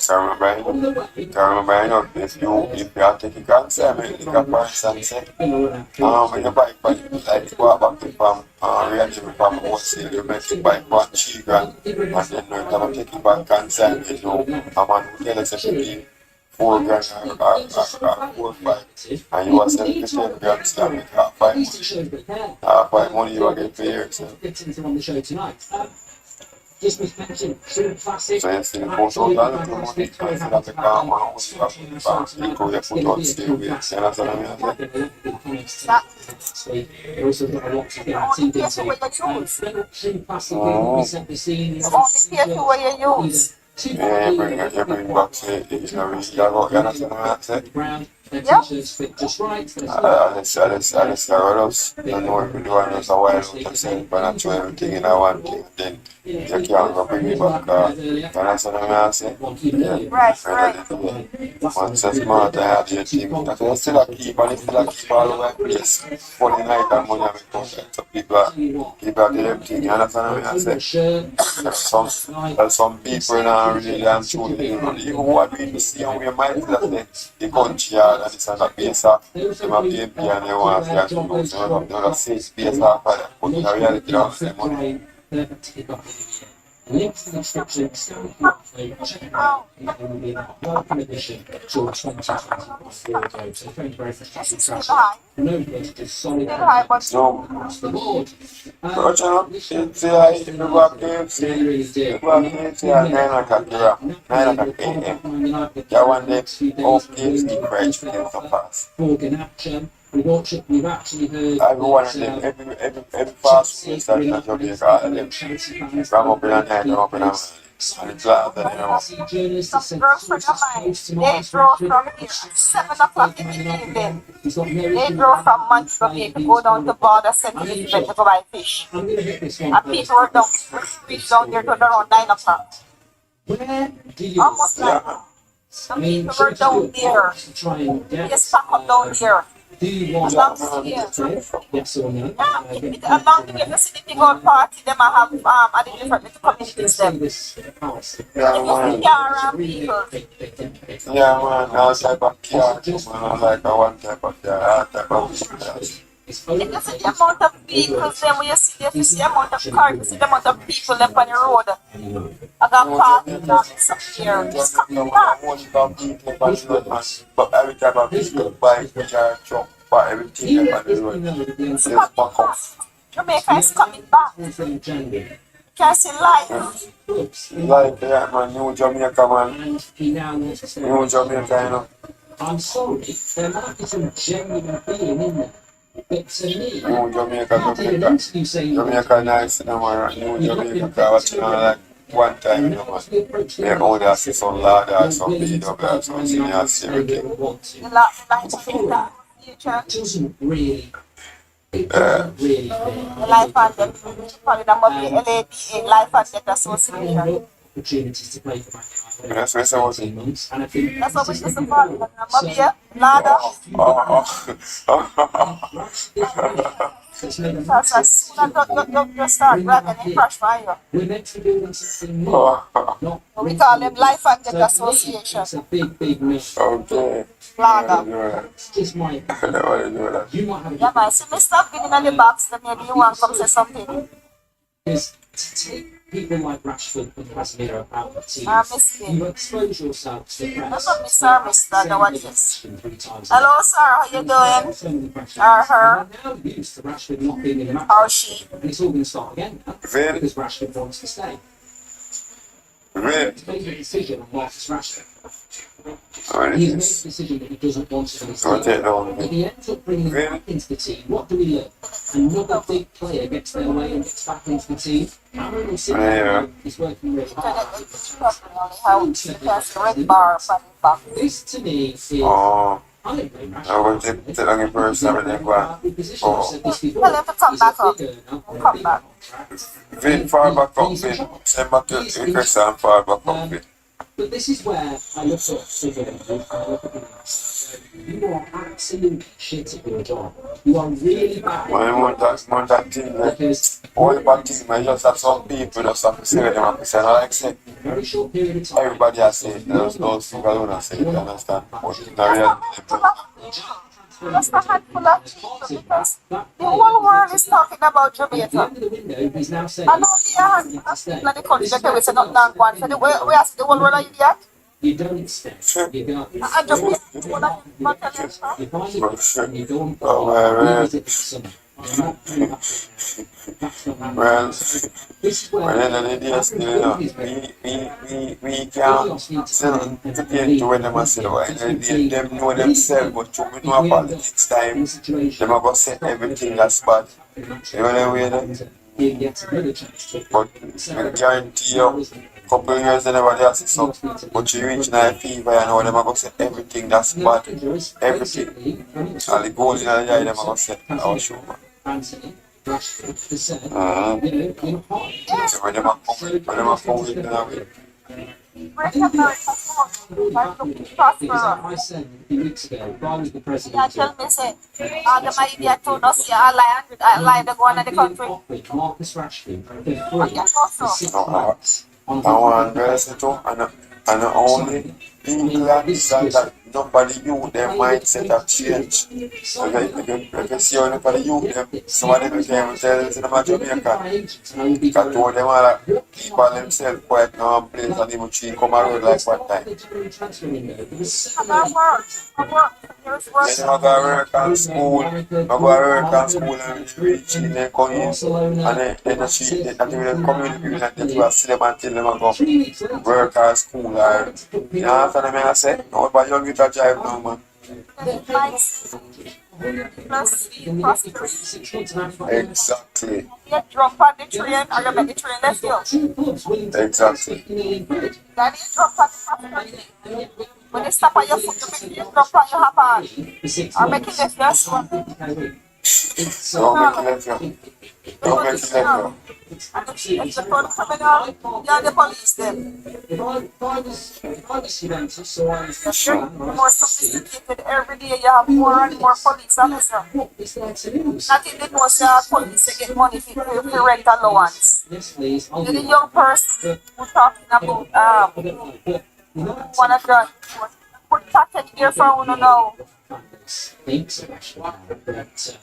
Can't remember, if you are taking consignment, you can price and say, when you buy like you go back to from really from wholesale, you make it by $1,300 and then you can take it back consignment, you know, a man who tell us if you pay $4,000 or $4,500 and you are selling the $10,000 still make half $5,000 money you will get for yourself. So you see the post out all the money and instead of the car man who is back people they put out stay with. You understand what I mean? Only pay for what you choose. Only pay for what you use. Yeah, you bring back say you know you understand what I say? Yeah. Unless I don't know if you do another while out and say but not throw everything in a one thing then you can't go bring it back you understand what I say? Yeah. Right. Once a smart I have your team that's why I still a keep and still a keep all over the place for the night and money and contact so people keep out everything you understand what I say? There's some people now really and truly you know even what we to see how we might that the country and it's on the base of them a PNP and they want to see and lose them have to say it's based off of that but in reality they don't have money. Link to the description, welcome edition to 2021 so thank you very much for no just solid across the board. But you know, it's like the back games are 9 o'clock AM. That one day, all games keep right for them to pass. We've actually heard everyone of them, every fast food that in Jamaica, all of them, come up in a night, come up in a morning. And it's like that, you know. Some girls from the mine, they drove from here at 7 o'clock in the evening. They drove from Montgomery to go down to border St. Elizabeth to go buy fish. And people were down, reached down there to around 9 o'clock. Almost 9 o'clock. Some people were down there. They stock up down there. Do you want along yes or no? Yeah, along the way, you see the big old party, them I have at the different little communities them. Yeah, man. Yeah, man, all type of cars, man, not like one type of car, all type of vehicles. If you see the amount of vehicles, then when you see the amount of cars, you see the amount of people left on the road. I got parking down some here. Just coming back. But every type of vehicle, bike, car, truck, everything left on the road. Just back up. Jamaica is coming back. Can see life. Life, yeah, man, New Jamaica, man. New Jamaica, you know. I'm sorry, there might be some genuine being in there. But to me, Jamaica nice, you know, man. New Jamaica, watching like one time, you know, man. They only see some lad or some BW or some senior, see everything. The life doesn't really. The life and death, probably that must be LADA, Life and Death Association. Opportunities to play for That's what I was and I think that's what we should support. Mabia, Lada. Because as soon as you start grabbing and crash fire. we're meant to be doing something more. We call them Life and Death Association. It's a big mess. Okay. Lada. It's just my I never knew that. you might have Yeah, man. So, me stop getting on the box, then maybe you want to come say something. Because to take people like Rashford and Casemiro out of the team, Miss you expose yourself to the press. That's what Mr. Mr. nowadays. Rashford 3 times. Hello, sir. How you doing? So many pressures. Or her? They're now used to Rashford not being in the match. Or she? And it's all going to start again now, Vin. because Rashford wants to stay. Vin. He's made a decision on Marcus Rashford. Alright, He's made a yes. decision that he doesn't want to Don't stay. take down. If he ends up bringing him Vin. back into the team, what do we learn? Another big player gets their way and gets back into the team. Cameron will sit there. He's working really hard. This to me is. Oh, I don't blame Rashford. I will take the young person and then go on. Oh, Tell him to come back up. Come back. Vin, fall back up, Vin. Send back to request and fall back up, Vin. But this is where I look at Figure and I look at him. You are absolutely shit at your job. You are really bad. When I want that team, like, Because all the bad team, I just have some people just have to say them and say, no, like, say, in a very short period of time, everybody has said it, those people alone have said it, you understand? But in the reality, Just a handful of people because the whole world is talking about at the Jamaica. end of the window, he's now saying, And only a handful of people in the country that we say not long one. So we ask the whole world, are you idiot? you don't expect, you go, I just want to know that you want to tell us, you buy it, and you go on Oh, board, man. revisit it in summer. You're not coming back. That's not happening. well, This is where when the end of the day, you know, we can't sell to get to where them are still, and them know themselves, but you know about politics time, them are going to say everything that's bad. You know what I mean? he gets another chance to But I guarantee you, couple of years they never did see so. But you reach now fever and all them are going to say everything that's bad. Everything. And the goal in the eye them are going to say, our show. Anthony Rashford has said, Uh-huh. you know, you're hot. So when them are coming, then I will. Great America, like looking prosperous. I said a few weeks ago, if I was the Yeah, president, tell me, say, all the my idiot told us, yeah, I lie, they go on in the country. offered Marcus Rashford for free Yeah, for also. 6 months on I want to dress it too, and only people like this that nobody you their mindset have changed. If you see how nobody you them, somebody will tell them to the Jamaica. Because told them all that people themselves quiet now and place and even she come around like one time. About work. There's work. Then I go work and school, I go work and school and reach in and come in. And then the street, and then come in people and then you see them and tell them I go work or school or, you know, after them I say, no, but young people drive now, man. Plus, prosperity. Exactly. Get drunk on the train or you make the train left you. Exactly. Then you drop on the prosperity. When you stop on your foot, you make you drop on your hop on. Or make it left your spot. Don't make it left you. Don't make it left you. And if the phone coming out, you're the police then. If I was Juventus, so I was You're more sophisticated every day. You have more and more police officers. what is there to lose? Not in the most police to get money for rent allowance. Yes, please. I'll You're do the that. young person who's talking about I don't know, but you know, one of the put packet here for one to know. thinks of actually, but I don't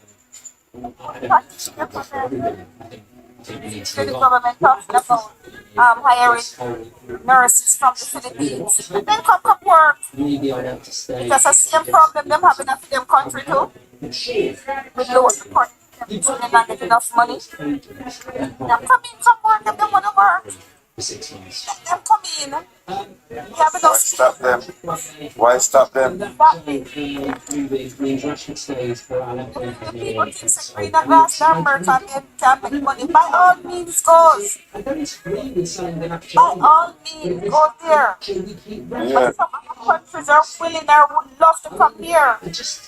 Packet here for them. The government talking about hiring nurses from the Philippines. And then come work. maybe I'd have to stay. Because the same problem them having in them country too. With low support. Them not get enough money. Them come work, them want to work. For 6 months. Let them come in. You have Why enough stop them? Why stop them? Rashford stays for our left wing. people think green and grass numbers and them can make money. By all means goes. I don't disagree with saying they have to By all means go there. Should we keep Yeah. But some other countries are willing or would love to come here. just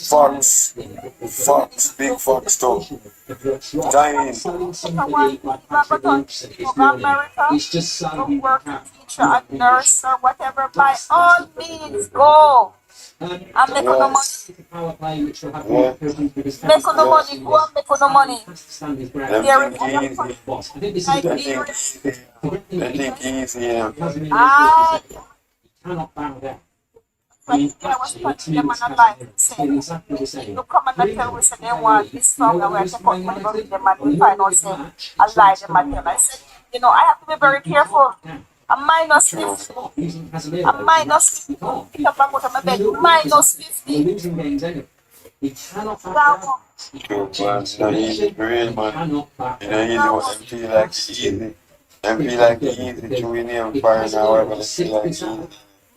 Fox. Fox. Big Fox too. Dying. selling If I somebody want like to go Patrick to Wilson is America, it's just go selling work crap. teacher, a nurse or whatever, by all means go. And make no money. Power play which will have Yeah. because Make no money, go and make no money. has to stand his ground. Them There is think other easy. countries Boss, I think this is like a They Nigeria. think easy. They think easy, yeah. doesn't mean Ah, he cannot bow down. when I was punching them on the line and said, you come and tell us that they want this song and we're to put money on them and we find out say a lie them and tell. I said, you know, I have to be very careful. A minus 50. A minus 50. Pick up and go to my bed. Minus 50. You cannot That True, man. It's not easy for real, man. You know, easy what them feel like easy. Them feel like easy. True, in here, fire now, whatever they feel like easy.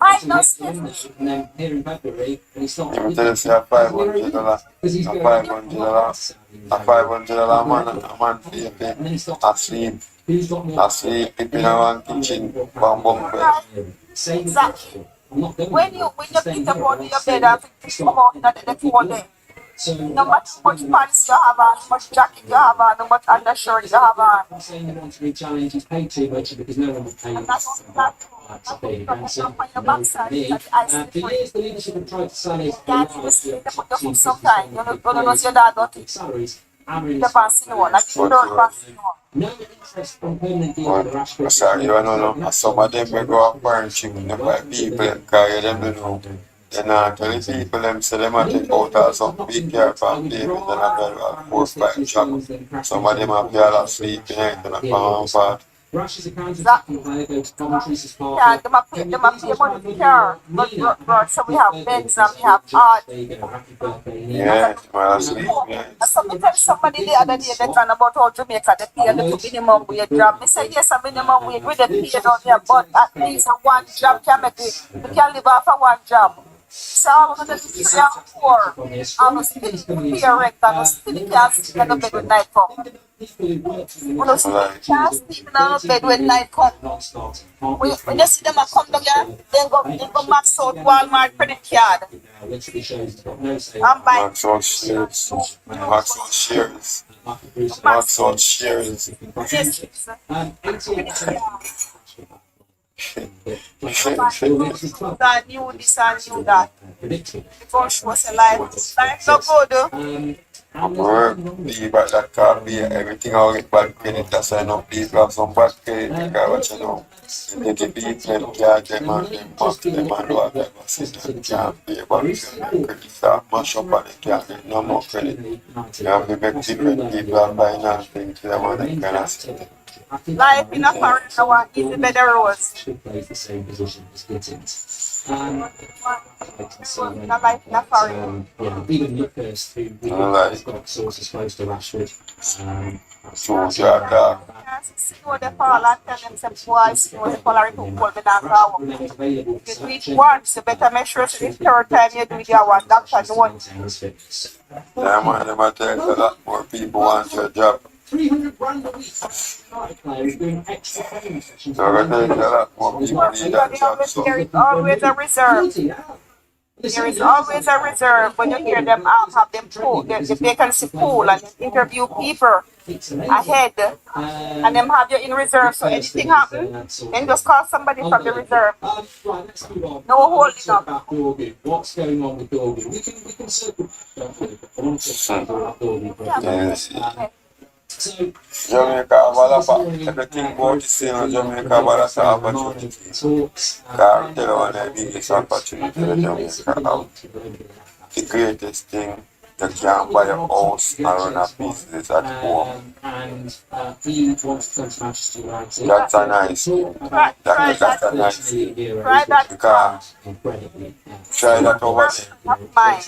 minus 50. and then here in February, and he starts Let me tell you, say a $500, a $500, a $500 man PNP, asleep, if in a kitchen, bum bed. Exactly. When you think about your bed and think about that the whole day, no matter how much pants you have on, how much jacket you have on, how much undershirt you have on. I'm saying he wants to re-challenge, he's paid too much because no one would pay him. And that's not For backside. years, the leadership have tried to sell his Can't even see the put your foot sometime. You don't know your dad don't think salaries. the passing one, like the third passing one. No interest on permanent deal with the Rashford. But sorry, you know, some of them will go up and chicken them by people and carry them to know. Then tell the people them say them a take out or something big car from baby, then I go 4 5 shop. Some of them have y'all asleep in it and a palm part. Rush is accounted Exactly. to player go to commentaries as part Yeah, them a pay money to car. But so we have Benz and we have art. There you go, happy birthday. Yeah, man, asleep, yeah. Somebody tell somebody the other day they talking about how Jamaica they pay the minimum wage job. Me say yes, a minimum wage we they pay down here, but at least a one job can make it. We can live off of one job. So I'm gonna be poor. I'm gonna still pay rent. I'm gonna still can't sleep in the bed when night come. I'm gonna still can't sleep in the bed when night come. When you see them a come down here, then go max out Walmart credit card. I'm buying. Max out shares. Max out shares. Max out shares. Yes. I knew this, I knew that. Before she was alive, life no good. Work, be back that car, be everything all get bad credit. That's why no people have some bad credit. Because what you know, you take the people, them charge them and them mock them and whatever. So them can't pay back their credit. Start mash up and they can't get no more credit. You have to make different people are buying and things to them and them kind of stuff. Life in a foreign now is better rose. Plays the same position as Gittins. Life in a foreign. Yeah, even Lucas, who has got sources close to Rashford. So, yeah, See what they fall and tell them some boy, see what they fall and people call me down now. If you do it once, you better make sure the third time you do it, you want doctor to want. yeah, man, them I tell you a lot more people want your job. 300 grand a week. Players doing extra training sessions. So I tell you a lot more people need that job. So, There is always a reserve. There is always a reserve when you hear them have them pool, the vacancy pool and interview people ahead and them have you in reserve. So anything happen, then just call somebody from the reserve. Right, let's move on. No holding up. About Dorgu. What's going on with Dorgu? We can circle back. I want to talk about Dorgu. yes. So, Jamaica have a lot of everything about the scene. Jamaica have a lot of opportunity. talks. Can't tell one of the biggest opportunity that Jamaica have. The greatest thing, you can buy a house and run a business at home. And he wants to come to Manchester United. That's a nice thing. That's a nice thing. Try that Because Incredibly. try that over there. of mine.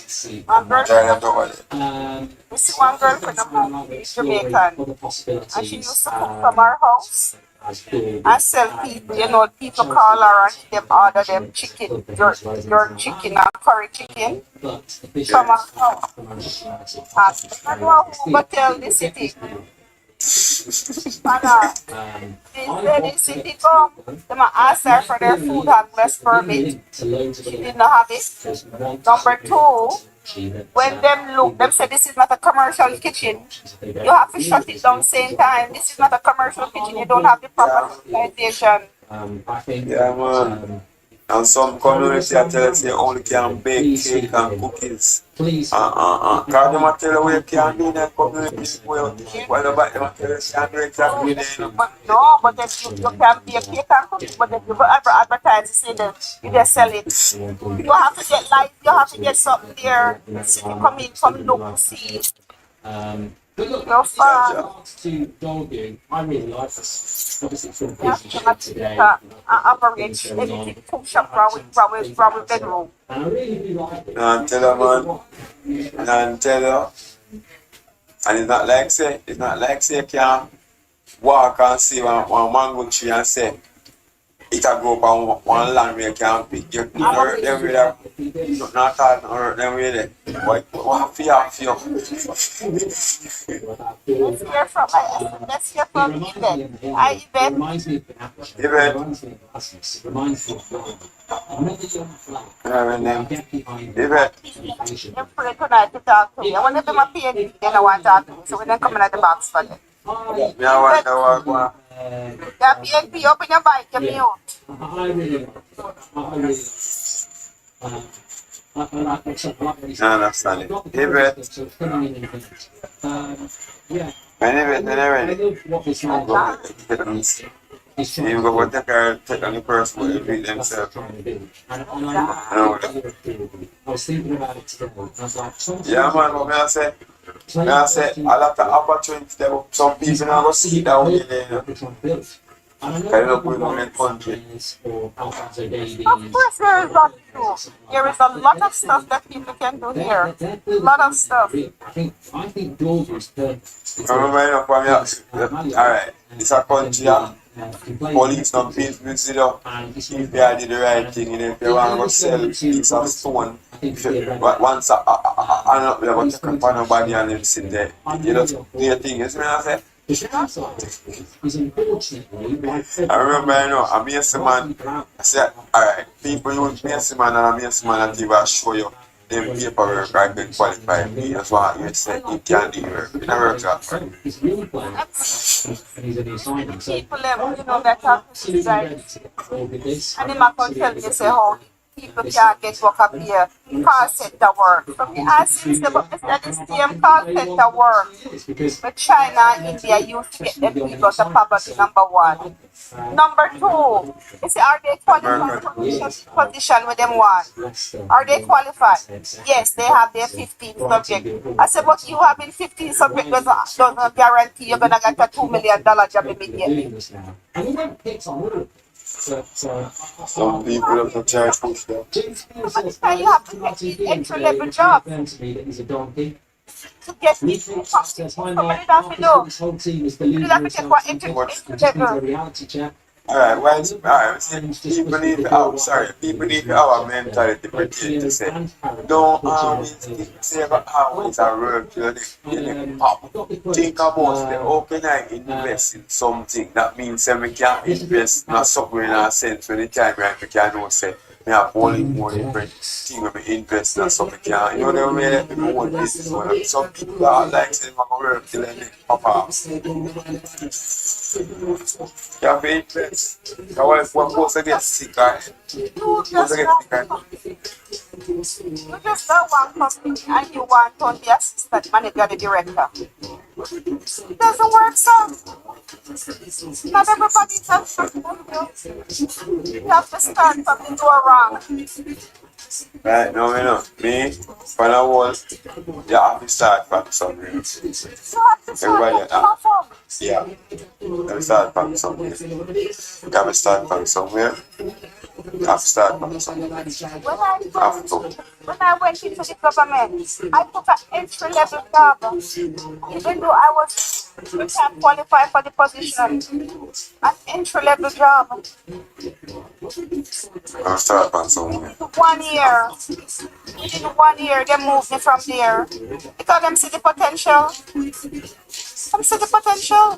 One girl, Try that over there. we see one girlfriend of mine, Jamaican, and she used to cook from our house and sell people, you know, people call her and them order them chicken, your chicken and curry chicken from our house. I know who but tell the city. And the city come, them ask her for their food and rest permit. She did not have it. Number two, when them look, them say this is not a commercial kitchen. You have to shut it down same time. This is not a commercial kitchen. You don't have the proper sanitization. I think Yeah, man. And some community I tell us they only can bake cake and cookies. Please. Cause them a tell you what you can do in that community. While about them a tell you can do exactly there, you know. But no, but then you can be a cake and cook, but then you go advertise to say that you just sell it. You have to get live, you have to get something there. So you come in from local see. But look, You're far. to Dolgu, I really like this. Obviously, it's from You have to have today. average anything cook shop from bedroom. And I really do like it. And tell her, man. And tell her. And it's not like say you can walk and see one mango tree and say it a grow up on one land where you can pick. You don't hurt them with that. Not all don't hurt them with it. What fear? Let's hear from Yvette. Hi, Yvette. Reminds me of the apple. Yvette. Reminds me of Erasmus. It reminds me of Dolgu. Another young flag. Her name. Get behind Yvette. They're free tonight to talk to me. I want to do my PNP, then I want to talk to me. So we don't come in at the box for them. Me I wonder what go on. Yeah, PNP, open your bike, you're mute. I really like it. I understand it. Yvette. Yeah. When Yvette, I love what this man does. He's trying you go take her, take on the person who will beat themselves. And I was thinking about it today. I was like, Yeah, man, what I say? I say, a lot of opportunities there, but some people not going to see that way there. Kind of going on in the country. Of course, there is that too. There is a lot of stuff that people can do here. A lot of stuff. I think Dolgu's perfect. Remember, you know, from here, alright, it's a country, police not pay for it, you know. If you did the right thing, if you want to sell a piece of stone, once I don't know, but take up on nobody and them sit there, you know, do your thing, you see what I say? I remember, you know, a Mason man, I said, alright, people use Mason man and a Mason man and they will show you them paperwork I can qualify me. That's why you said you can't do work. It never works out for you. People, you know, that have to decide. And the man can tell me, say, how people can't get work up here. Call center work. So me ask him, say, but Mr. This same call center work with China and India used to get them people to poverty, number one. Number two, you say, are they qualified for position with them one? Are they qualified? Yes, they have their 15 subjects. I said, but you having 15 subjects doesn't guarantee you're going to get a $2 million job immediately. Some people don't have charge push them. But time you have to get these entry level jobs. To get people somebody that we do. You have to get what entry level. Alright, alright, people need to people need to have a mentality pretty to say, don't always say about how it's a work to the pop. Think about the how can I invest in something that means that we can invest in something in a sense when the time right we can know say we have only more different thing when we invest in something can you know the way that people want business. Some people are like saying I'm gonna work till they make pop up. You have to invest. I want to post to get sick You just got one company and you want to be assistant manager, the director. It doesn't work, so. Not everybody does something. You have to start from the door wrong. Right, no, you know, me, when I was, you have to start from somewhere. You have to start from home. Yeah, you have to start from somewhere. You have to start from somewhere. You have to start from somewhere. When I went into the government, I took an entry level job. Even though I can't qualify for the position, an entry level job. I'll start from somewhere. 1 year. Within 1 year, they moved me from there. Because them see the potential. Them see the potential.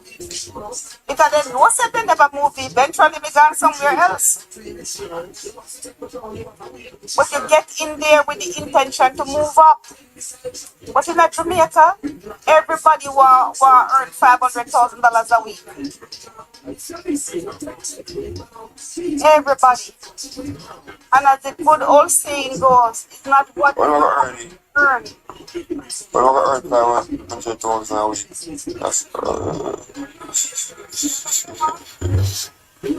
Because they know that they never move. Eventually, we gone somewhere else. But you get in there with the intention to move up. But in Jamaica, everybody want earn $500,000 a week. Everybody. And as the good old saying goes, it's not what What you about earning? earn. What about earn 500,000 a week? That's They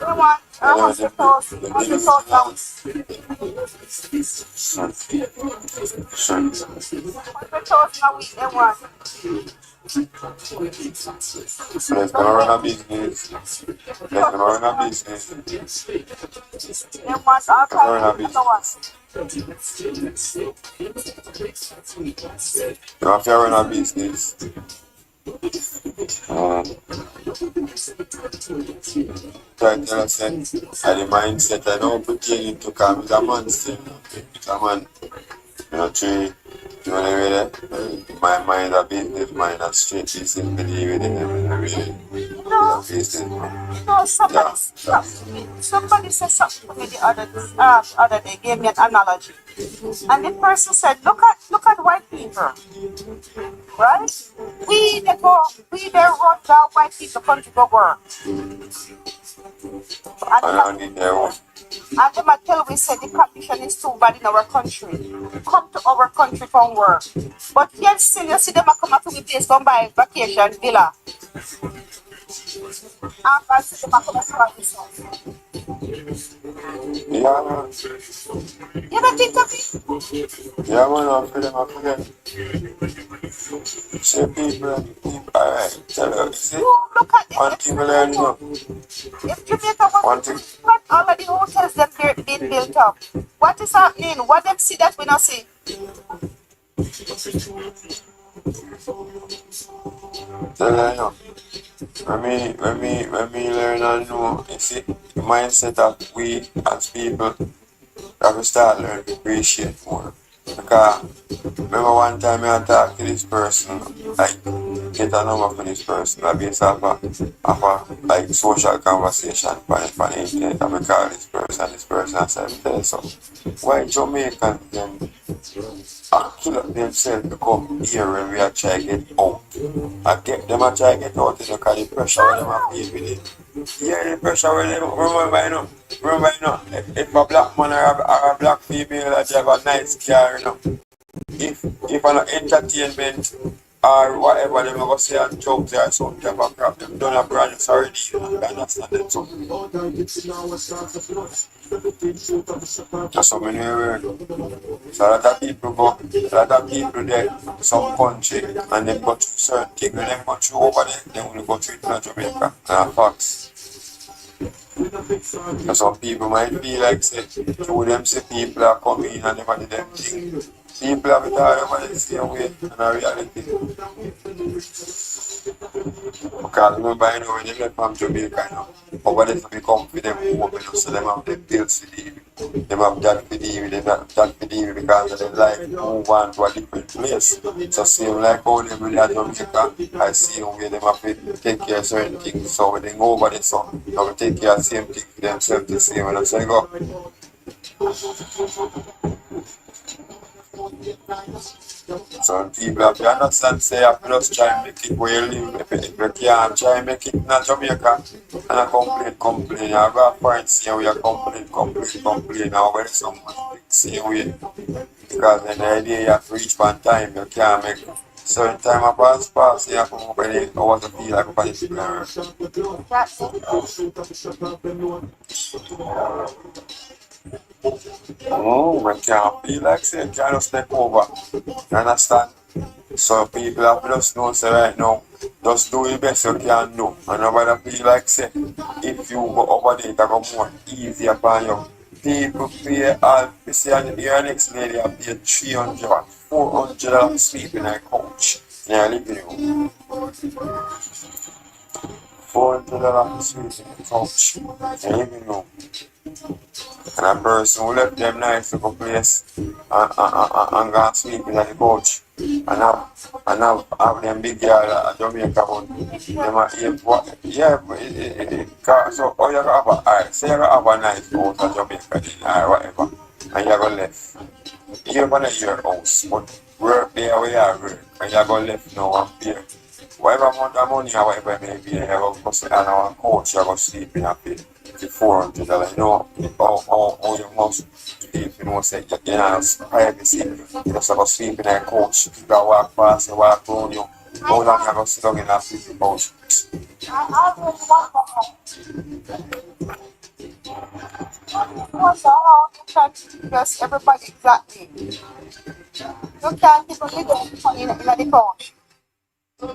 want 100,000 a week. They want. Let's go run a business. Let's go run a business. They want all Run a kinds of business. You have to run a business. Try to tell us that the mindset I don't pertaining to come with a man still. It's a man. You know, tree. You know what I mean? My mind a business, mind a straight business, believe it in business. No, somebody said something to me the other day, gave me an analogy. And the person said, look at white people. Right? We they run down white people country go work. And them tell we say the condition is too bad in our country. Come to our country from work. But yet still you see them come up to the place, come by vacation villa. And I see them come to this house. Yeah, man. You don't think of it? Yeah, man, I feel them. See people, alright, tell her, see, Look at it. one thing we learn, you know. If Jamaica was already hotels them been built up, what is happening? What them see that we not see? Tell her, you know. When we learn and know, you see, the mindset of we as people have to start learning to appreciate more. Because remember one time I talked to this person, like get a number for this person, like based off a like social conversation for the internet, and I call this person and said, tell you something. Why Jamaicans then kill up themselves to come here when we are trying to get out? And get them and try to get out because the pressure when them have with it. Yeah, the pressure when them, remember you know, if a black man or a black female that have a nice car, you know, if an entertainment or whatever them go say and jokes or something type of crap, them done a brand new already, you know, you understand that too. That's how many word. So a lot of people there, some country, and they go through certain things, when they go through over there, they only go through it in Jamaica. And facts. And some people might feel like say, through them say people are coming and them and them thing. People have it all over the same way and a reality. Because remember, you know, when they left from Jamaica, you know, over there to become for them home, you know, so them have them bills for the them have that for the them have that for the because of their life move on to a different place. So same like how them really at Jamaica, I see where them have to take care of certain things. So when they go over there, so they have to take care of the same thing for themselves the same way. So they go. Some people have to understand, say, you have to just try and make it where you live. If you can't try and make it in Jamaica, and I complain, you have a point, see how you complain, now when someone see way. Because in the idea you have to reach one time, you can't make certain time of pass, you have to move any hours to feel like a particular. Oh, when can't feel like say you can't just take over. You understand? So people have to just know say right now, just do your best you can do. And nobody feel like say if you go over there it will go more easier for you. People pay all you see your next lady have paid $300, $400 sleep in a couch in a living room. $400 sleep in a couch in a living room. And a person who left them nice to go place and go sleep in the couch and have them big girl at Jamaica but them are so oh you have a say you have a nice house at Jamaica then or whatever and you go left. You're gonna your house, but work there where you are work, and you're gonna left now and pay. Whatever amount of money or whatever it may be, you're gonna go sit on our couch, you're gonna sleep in a bed. $400, you know, how you must sleep, you know, say, you know, privacy, you just have to sleep in a couch, you gotta walk past, you walk around you, how long you gonna sit down in a sleeping couch? Because everybody exactly. You can't even live in the couch. You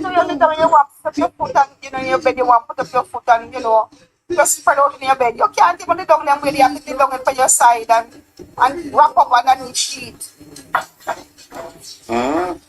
know, you little when you want to put up your foot and, you know, in your bed, you want to put up your foot and, you know, just spread out in your bed. You can't even lay down them where you have to lay down for your side and wrap up underneath sheet.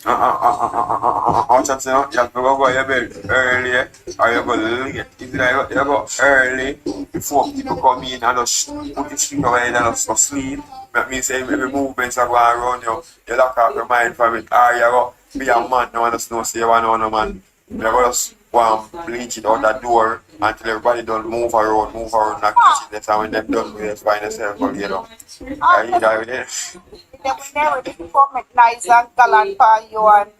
How chance you know, you have to go to your bed early or you go late. If you go early before people come in and just put your sheet over and just go sleep, that means every movements are going around you, you lock out your mind from it. Or you go be a man, no one just know say you want no man. You go just go and bleach it out that door until everybody don't move around that kitchen. That's how when them done with it, find yourself for you know. Are you there with it? They will never become make nice and gallant for you and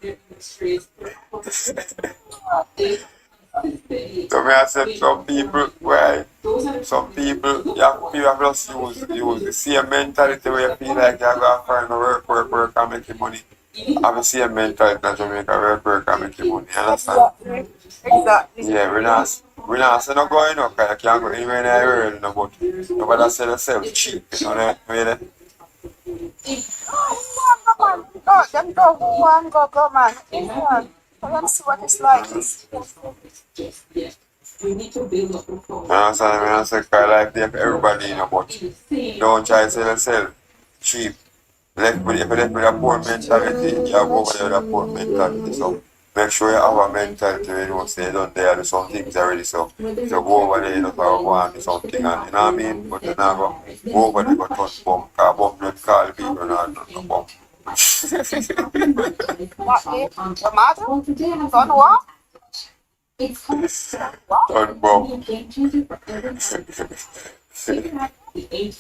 So me I said some people, why? Some people, you have just use the same mentality where you feel like you're going to find work and make money. Have the same mentality in Jamaica, work and make money, you understand? exactly. Yeah, we're not saying no going up, because you can't go anywhere in the world, no, but nobody sell yourself cheap, you know that? Oh, them go go man. Let's see what it's like. I understand, I say, because like them, everybody, you know, but don't try to sell yourself cheap. If you left with a poor mentality, you have over there with a poor mentality, so make sure you have a mentality where you don't say you don't there do some things already, so if you go over there, you don't go and do something, and you know what I mean? But you not go over there, go touch bump, because bump don't call people, not no bump. Your mother? Done what? Touch bump.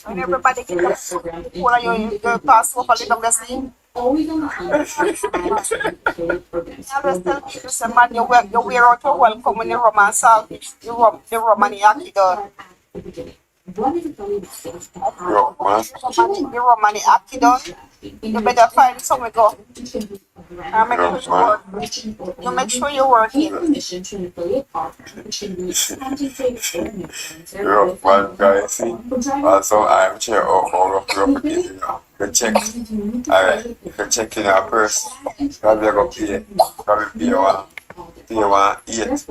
And everybody get up. What are you pass over the down the sleep? I always tell people, say, man, you wear out your welcome when you rum and salt, the rum and the ackee done. Yo, man. The rum and the ackee done. You better find somewhere go. And make sure you work it. You're man, guys, see? Also, I'm sure how rough it is, you know. You check, alright, if you check in a person, probably go pay 8, probably go pay $800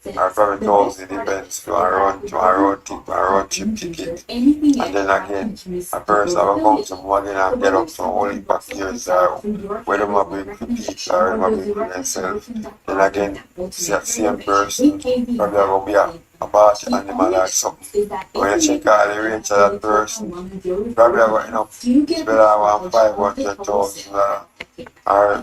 or probably 1,000, depends to a road trip ticket. And then again, a person will come to money and get up to only back years or whether they bring for people or whether they bring for themselves. Then again, same person probably will be a party animal or something. When you check all the rates of that person, probably have enough, it's better than $500,000 or